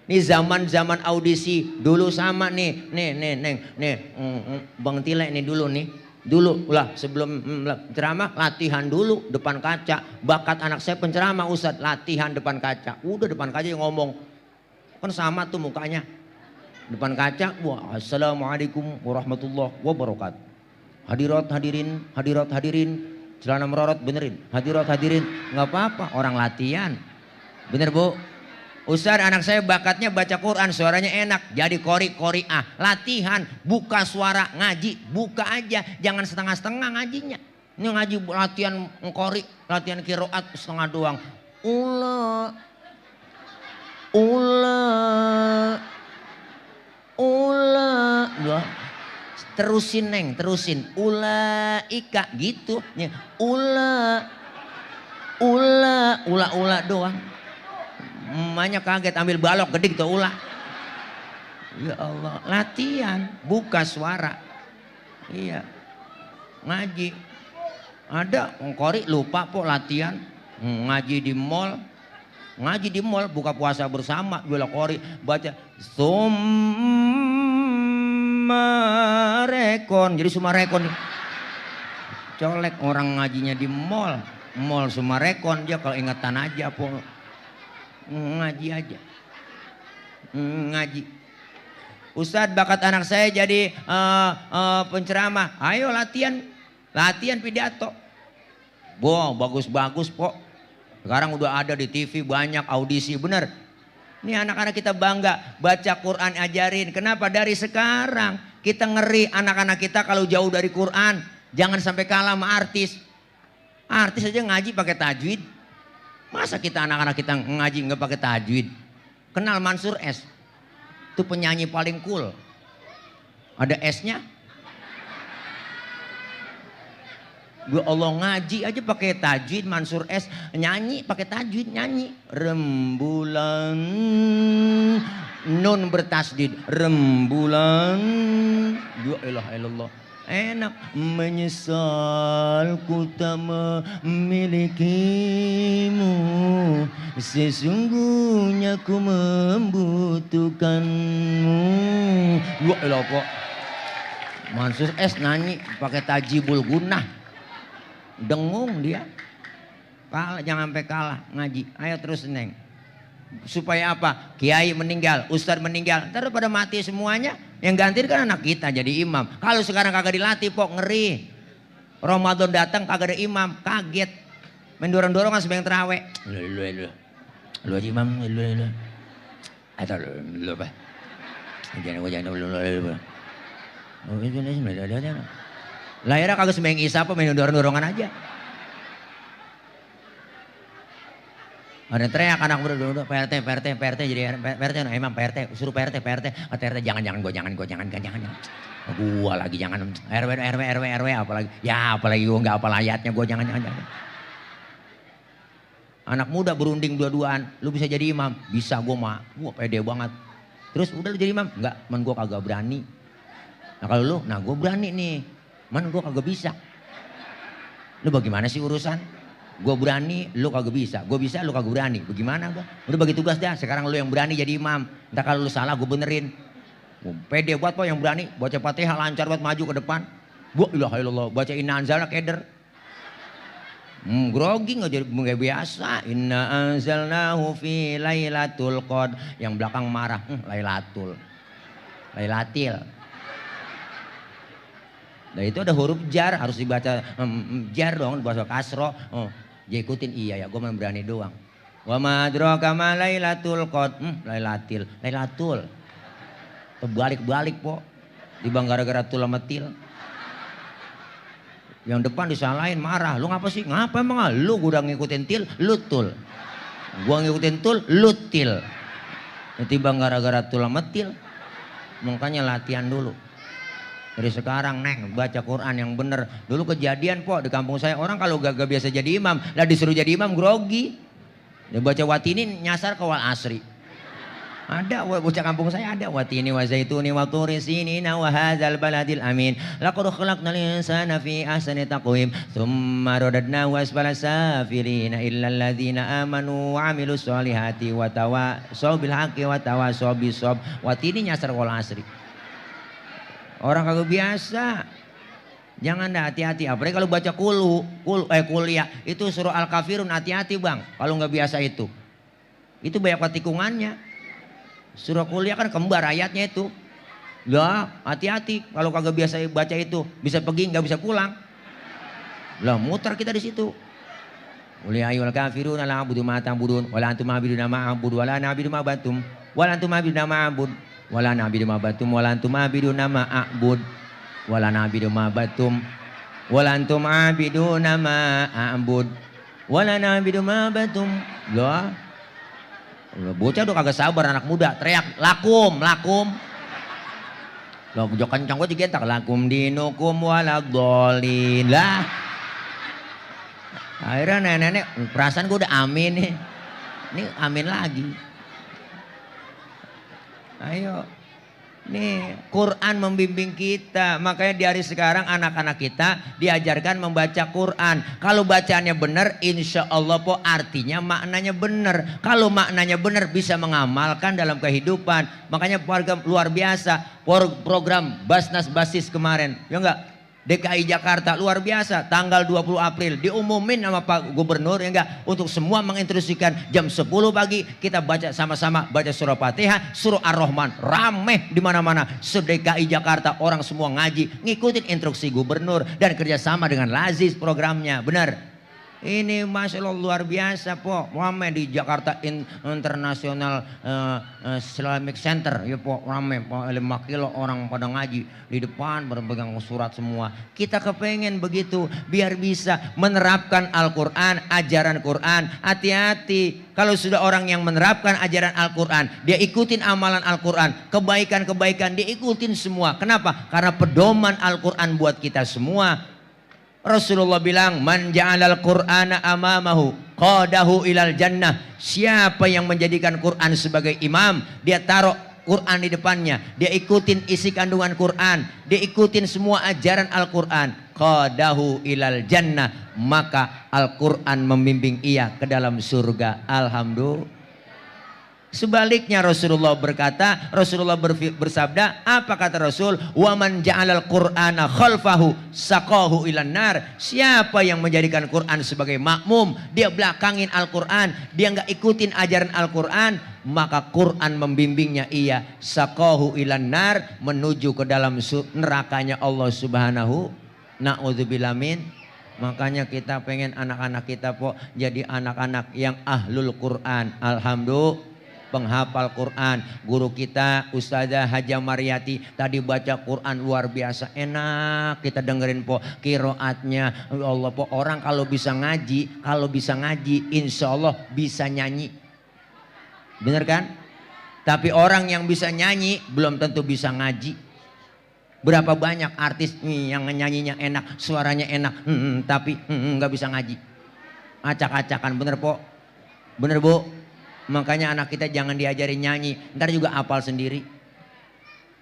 Ini zaman audisi dulu sama nih Bang Tile nih dulu lah sebelum ceramah latihan dulu depan kaca. Bakat anak saya penceramah Ustadz, latihan depan kaca. Udah depan kaca yang ngomong kan sama tuh mukanya depan kaca. Wah, assalamualaikum warahmatullahi wabarakatuh. Hadirat hadirin, celana merorot benerin, hadirin, nggak apa-apa, orang latihan. Bener bu? Ustaz, anak saya bakatnya baca Quran, suaranya enak, jadi qori'ah. Latihan, buka suara, ngaji, buka aja, jangan setengah-setengah ngajinya. Ini ngaji latihan qori, latihan qiraat setengah doang. Ula. Terusin neng, terusin. Ulaika gitu. Ula doang. Emaknya kaget ambil balok gede gitu ulah. Ya Allah, latihan, buka suara. Iya. Ngaji. Ada ngkori lupa po latihan. Ngaji di mall. Buka puasa bersama, jual qori, baca Sumarekon. Jadi Sumarekon nih. Colek orang ngajinya di mall Sumarekon, dia kalau ingatan aja po. Ngaji aja, ngaji. Ustadz bakat anak saya jadi penceramah. Ayo latihan pidato. Wow, bagus-bagus po. Sekarang udah ada di TV banyak audisi, bener. Ini anak-anak kita bangga baca Quran ajarin. Kenapa? Dari sekarang kita ngeri anak-anak kita kalau jauh dari Quran. Jangan sampai kalah sama artis. Artis aja ngaji pakai tajwid. Masa kita anak-anak kita ngaji nggak pakai tajwid? Kenal Mansur S? Itu penyanyi paling cool. Ada S-nya. Gue Allah ngaji aja pakai tajwid. Mansur S nyanyi pakai tajwid, nyanyi. Rembulan, nun bertasdid. Rembulan. Ya ilah ilallah. Enak. Menyesal ku tak memilikimu, sesungguhnya ku membutuhkanmu. Ya elah kok Mansur S nyanyi pakai tajibul gunah. Dengung dia. Kalah, jangan sampai kalah ngaji. Ayo terus Neng. Supaya apa? Kiai meninggal, ustadz meninggal, ntar pada mati semuanya. Yang ganti kan anak kita jadi imam. Kalau sekarang kagak dilatih pok, ngeri. Ramadan datang kagak ada imam, kaget. Main dorong-dorongan sembahyang terawih. Lu aja imam, lu. Atau lu apa? Jangan lu. Lahirnya kagak sembahyang isya apa, main dorong-dorongan aja. Ada teriak anak muda, PRT jadi PRT, emang PRT, suruh PRT, kata RT jangan gua jangan. Gua lagi jangan, RW apalagi, ya apalagi gua nggak apal ayatnya, gua jangan. Anak muda berunding dua-duaan, lu bisa jadi imam, bisa gua pede banget. Terus udah lu jadi imam, enggak, man gua kagak berani. Nah kalau lu, nah gua berani nih, man gua kagak bisa. Lu bagaimana sih urusan? Gue berani, lu kagak bisa. Gue bisa, lu kagak berani. Bagaimana gue? Udah bagi tugas dah. Sekarang lu yang berani jadi imam. Entah kalau lu salah, gue benerin. Pede buat po yang berani. Baca Fatihah lancar buat maju ke depan. Ilaha illallah. Baca Inna Anzalna keder. Grogi nggak jadi nggak biasa. Inna Anzalnahu fi Lailatul Qadr. Yang belakang marah. Lailatil. Nah itu ada huruf jar, harus dibaca jar dong, bahasa kasro. Dia ikutin, iya ya, gue main berani doang. Wa ma adraka ma Lailatul Qadr. Lailatul. Terbalik-balik po. Dibang gara-gara tul sama til. Yang depan disalahin, marah. Lu ngapa sih? Ngapa emang? Lu udah ngikutin til, lu tul. Gua ngikutin tul, lu til. Dibang gara-gara tul sama til. Makanya latihan dulu. Dari sekarang Neng baca Quran yang bener. Dulu kejadian po di kampung saya, orang kalau gak biasa jadi imam, lah disuruh jadi imam grogi. Dia baca watini nyasar ke wal asri. Ada bocah kampung saya ada watini wa zaituni wa turi sinina wa hadzal baladil amin. Laqad khalaqnal insana fi ahsani taqwim tsumma radadnahu asfala safilina illa alladzina amanu wa amilus solihati wa tawasaw bil haqqi wa tawasaw bis sabr. Watini nyasar ke wal asri. Orang kagak biasa. Jangan dah, hati-hati. Apalagi kalau baca kuliah itu surah Al-Kafirun, hati-hati bang. Kalau nggak biasa itu banyak tikungannya. Surah kuliah kan kembar ayatnya itu. Lah hati-hati. Kalau kagak biasa baca itu bisa pergi nggak bisa pulang. Lah muter kita di situ. Kuliah ayyuhal kafirun la a'budu ma ta'budun wala antum a'buduna ma a'budu wala na'budu ma batum wala antum a'buduna ma a'bud wala na'budu ma batum wala antum a'buduna ma a'bud wala na'budu ma batum wala antum a'buduna ma a'bud wala na'budu ma batum. Lah bocah udah kagak sabar, anak muda teriak lakum lo jok kencang gue digentak lakum dinukum waladhdallin. Lah akhirnya nenek perasaan gue udah amin nih, ini amin lagi. Ayo nih Quran membimbing kita, makanya di hari sekarang anak-anak kita diajarkan membaca Quran. Kalau bacaannya benar insya Allah po artinya maknanya benar. Kalau maknanya benar bisa mengamalkan dalam kehidupan. Makanya program luar biasa program Basnas Basis kemarin ya enggak, DKI Jakarta luar biasa, tanggal 20 April diumumin sama Pak Gubernur ya enggak, untuk semua menginstruksikan jam 10 pagi kita baca sama-sama, baca surah Fatihah, surah Ar-Rahman, rame di mana-mana. Se-DKI Jakarta orang semua ngaji, ngikutin instruksi gubernur dan kerjasama dengan Lazis programnya, benar. Ini Masya Allah luar biasa po, rame di Jakarta International Islamic Center ya po, rame po, 5 kilo orang pada ngaji di depan berpegang surat semua. Kita kepengen begitu biar bisa menerapkan Al-Quran, ajaran Quran. Hati-hati kalau sudah orang yang menerapkan ajaran Al-Quran, dia ikutin amalan Al-Quran, kebaikan-kebaikan dia ikutin semua. Kenapa? Karena pedoman Al-Quran buat kita semua. Rasulullah bilang, man ja'alal Qur'ana amamahu qadahu ilal jannah. Siapa yang menjadikan Quran sebagai imam, dia taruh Quran di depannya, dia ikutin isi kandungan Quran, dia ikutin semua ajaran Al-Quran, qadahu ilal jannah, maka Al-Quran membimbing ia ke dalam surga. Alhamdulillah. Sebaliknya Rasulullah berkata, Rasulullah bersabda, apa kata Rasul? Wa man ja'alal Qur'ana khalfahu saqahu ilan nar. Siapa yang menjadikan Quran sebagai makmum, dia belakangin Al-Quran, dia nggak ikutin ajaran Al-Quran, maka Quran membimbingnya ia saqahu ilan nar, menuju ke dalam nerakanya Allah Subhanahu. Na'udzubillah min. Makanya kita pengen anak-anak kita po jadi anak-anak yang ahlul Quran. Alhamdulillah. Penghafal Quran. Guru kita Ustazah Haja Mariati tadi baca Quran luar biasa, enak kita dengerin po kiroatnya. Ya Allah po, orang kalau bisa ngaji insya Allah bisa nyanyi, bener kan? Tapi orang yang bisa nyanyi belum tentu bisa ngaji. Berapa banyak artis nih yang nyanyinya enak, suaranya enak, tapi nggak bisa ngaji, acak-acakan. Bener po, bener bu. Makanya anak kita jangan diajarin nyanyi, ntar juga hafal sendiri.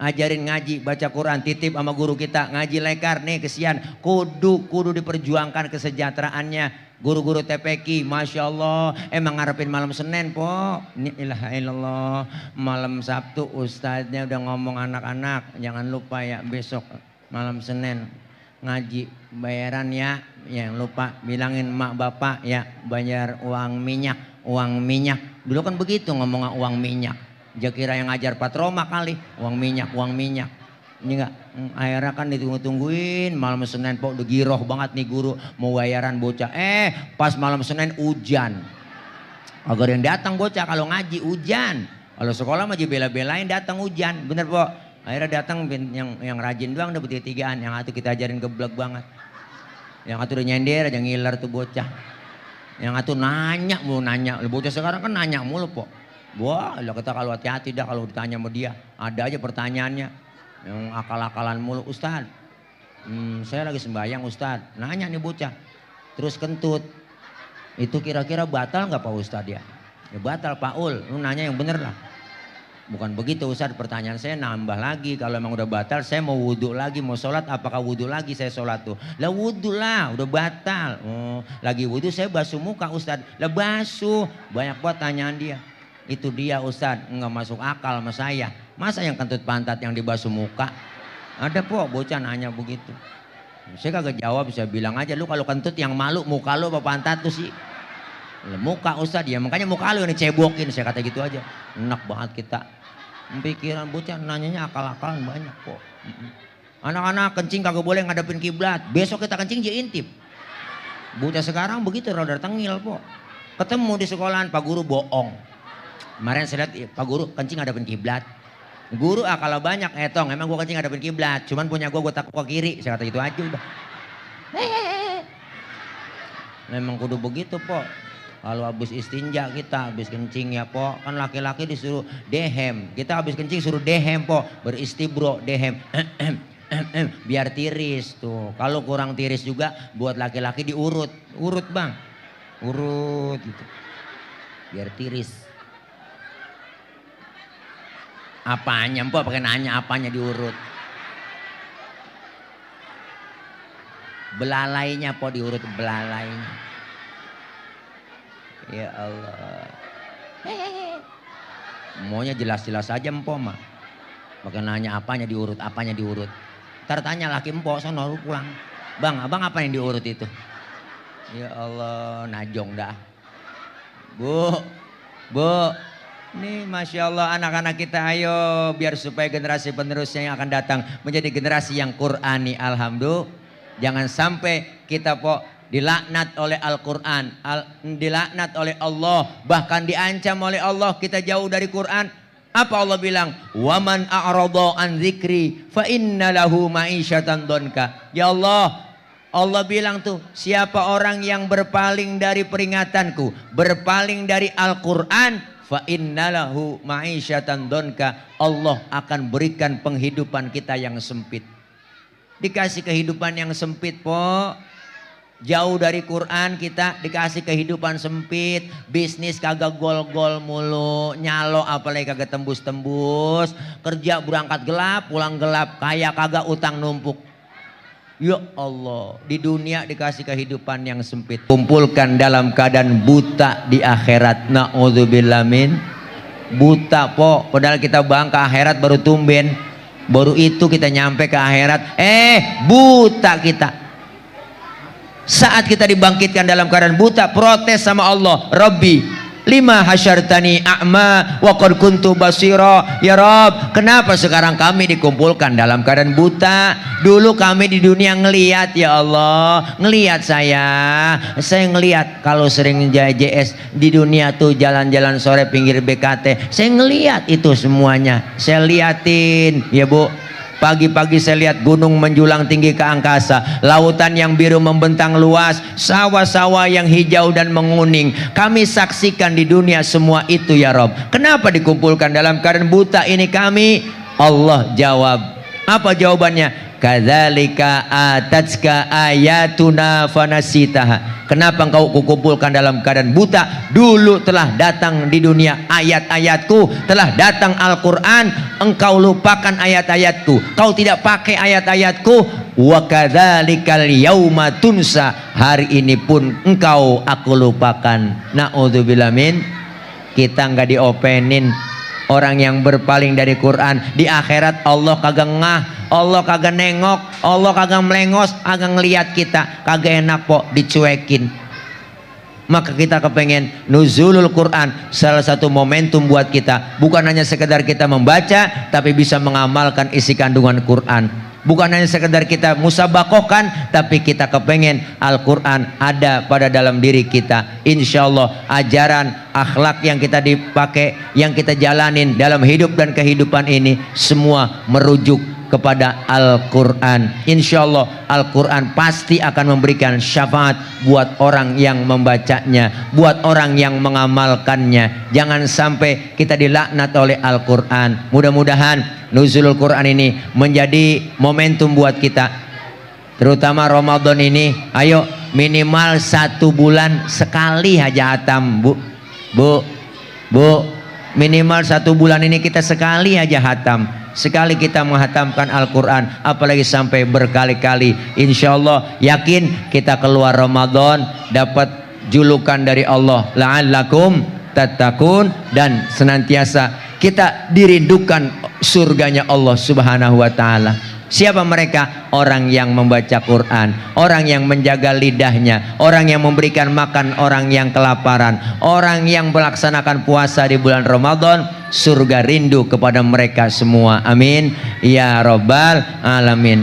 Ajarin ngaji, baca Quran, titip sama guru kita, ngaji lekar nih kesian, kudu diperjuangkan kesejahteraannya. Guru-guru TPQ, Masya Allah, emang ngarepin malam Senin po, ilaha illallah, malam Sabtu ustadznya udah ngomong anak-anak, jangan lupa ya besok malam Senin ngaji bayaran ya, yang lupa bilangin mak bapak ya bayar uang minyak. Dulu kan begitu ngomong uang minyak. Dia kira yang ngajar Pak Roma kali, uang minyak. Ini enggak, akhirnya kan ditunggu-tungguin malam Senin po, udah giroh banget nih guru mau bayaran bocah. Pas malam Senin hujan. Agar yang datang bocah kalau ngaji hujan. Kalau sekolah mah bela-belain datang hujan, bener po. Akhirnya datang yang rajin doang udah bertigaan, yang satu kita ajarin geblek banget. Yang satu udah nyender aja ngiler tuh bocah. Yang satu nanya mulu, bocah sekarang kan nanya mulu po. Wah kita kalau hati-hati dah kalau ditanya sama dia, ada aja pertanyaannya yang akal-akalan mulu. Ustad, saya lagi sembahyang Ustad, nanya nih bocah, terus kentut, itu kira-kira batal nggak Pak Ustad ya? Ya batal Pak Ul, lu nanya yang bener lah. Bukan begitu Ustaz, pertanyaan saya nambah lagi. Kalau emang udah batal saya mau wudhu lagi, mau sholat apakah wudhu lagi saya sholat tuh? Lah wudhu lah, udah batal. Oh, lagi wudhu saya basuh muka Ustaz. Lah basuh, banyak banget tanyaan dia. Itu dia Ustaz, nggak masuk akal sama saya. Masa yang kentut pantat yang dibasuh muka? Ada po bocah nanya begitu. Saya kagak jawab, saya bilang aja lu kalau kentut yang malu muka lu apa pantat tuh sih? Muka Ustaz ya, makanya muka lu yang dicebokin, saya kata gitu aja. Enak banget kita. Pikiran bocah nanyanya akal-akalan banyak kok. Anak-anak kencing kagak boleh ngadepin kiblat. Besok kita kencing dia intip. Bocah sekarang begitu rada tengil po. Ketemu di sekolahan Pak Guru bohong. Kemarin saya lihat Pak Guru kencing ngadepin kiblat. Guru kalau banyak etong emang gua kencing ngadepin kiblat. Cuman punya gua takut ke kiri. Saya kata gitu aja udah. Memang kudu begitu po. Kalau habis istinja kita habis kencing ya po, kan laki-laki disuruh dehem, kita habis kencing suruh dehem po, beristibro dehem, biar tiris tuh. Kalau kurang tiris juga buat laki-laki diurut, urut bang, urut gitu, biar tiris. Apanya po pakai nanya apanya diurut? Belalainya po diurut, belalainya. Ya Allah. Maunya jelas-jelas aja empok mah. Pakai nanya apanya diurut, apanya diurut. Ntar tanya laki empok sono lu pulang. Bang, abang apa yang diurut itu? Ya Allah, najong dah. Bu, nih Masya Allah anak-anak kita ayo biar supaya generasi penerusnya yang akan datang menjadi generasi yang Qur'ani. Alhamdulillah. Jangan sampai kita dilaknat oleh Al-Quran, dilaknat oleh Allah, bahkan diancam oleh Allah kita jauh dari Quran. Apa Allah bilang? Waman a'rada an dzikri fa inna lahu ma'isyatan donka. Ya Allah bilang tuh, siapa orang yang berpaling dari peringatanku, berpaling dari Al-Quran, fa innalahu ma'isyatan donka. Allah akan berikan penghidupan kita yang sempit. Dikasih kehidupan yang sempit jauh dari Quran kita dikasih kehidupan sempit, bisnis kagak gol-gol mulu, nyalo apalagi kagak tembus-tembus, kerja berangkat gelap, pulang gelap, kaya kagak, utang numpuk. Ya Allah, di dunia dikasih kehidupan yang sempit, kumpulkan dalam keadaan buta di akhirat. Na'udzubillah min buta padahal kita bang ke akhirat baru tumben. Baru itu kita nyampe ke akhirat, buta kita. Saat kita dibangkitkan dalam keadaan buta, protes sama Allah, Rabbi lima hasyartani a'ma wa qad kuntu basira. Ya Rabb, kenapa sekarang kami dikumpulkan dalam keadaan buta? Dulu kami di dunia ngelihat, ya Allah, ngelihat saya ngelihat kalau sering JJS di dunia tuh jalan-jalan sore pinggir BKT, saya ngelihat itu semuanya, saya liatin ya Bu. Pagi-pagi saya lihat gunung menjulang tinggi ke angkasa, lautan yang biru membentang luas, sawah-sawah yang hijau dan menguning. Kami saksikan di dunia semua itu ya Rob. Kenapa dikumpulkan dalam keadaan buta ini kami? Allah jawab. Apa jawabannya? Kadzalika atatska ayatuna fanasitaha. Kenapa engkau kukumpulkan dalam keadaan buta? Dulu telah datang di dunia ayat-ayatku, telah datang Al-Quran, engkau lupakan ayat-ayatku, kau tidak pakai ayat-ayatku. Wa kadzalikal yauma tunsa. Hari ini pun engkau aku lupakan. Na'udzubillah min. Kita nggak diopenin. Orang yang berpaling dari Quran di akhirat, Allah kagak ngah, Allah kagak nengok, Allah kagak melengos, kagak ngeliat kita, kagak enak dicuekin. Maka kita kepengen nuzulul Quran, salah satu momentum buat kita, bukan hanya sekedar kita membaca, tapi bisa mengamalkan isi kandungan Quran. Bukan hanya sekedar kita musabakohkan, tapi kita kepengen Al-Quran ada pada dalam diri kita. Insya Allah ajaran akhlak yang kita dipakai, yang kita jalanin dalam hidup dan kehidupan ini, semua merujuk kepada Al-Quran. Insya Allah Al-Quran pasti akan memberikan syafaat buat orang yang membacanya, buat orang yang mengamalkannya. Jangan sampai kita dilaknat oleh Al-Quran. Mudah-mudahan nuzulul Quran ini menjadi momentum buat kita, terutama Ramadan ini. Ayo minimal 1 bulan sekali aja hatam, Bu, minimal 1 bulan ini kita sekali aja hatam. Sekali kita menghatamkan Al-Quran, apalagi sampai berkali-kali, insya Allah yakin kita keluar Ramadan dapat julukan dari Allah, la'allakum tattaqun, dan senantiasa kita dirindukan surganya Allah Subhanahu wa ta'ala. Siapa mereka? Orang yang membaca Quran, orang yang menjaga lidahnya, orang yang memberikan makan orang yang kelaparan, orang yang melaksanakan puasa di bulan Ramadan. Surga rindu kepada mereka semua. Amin ya Rabbal Alamin.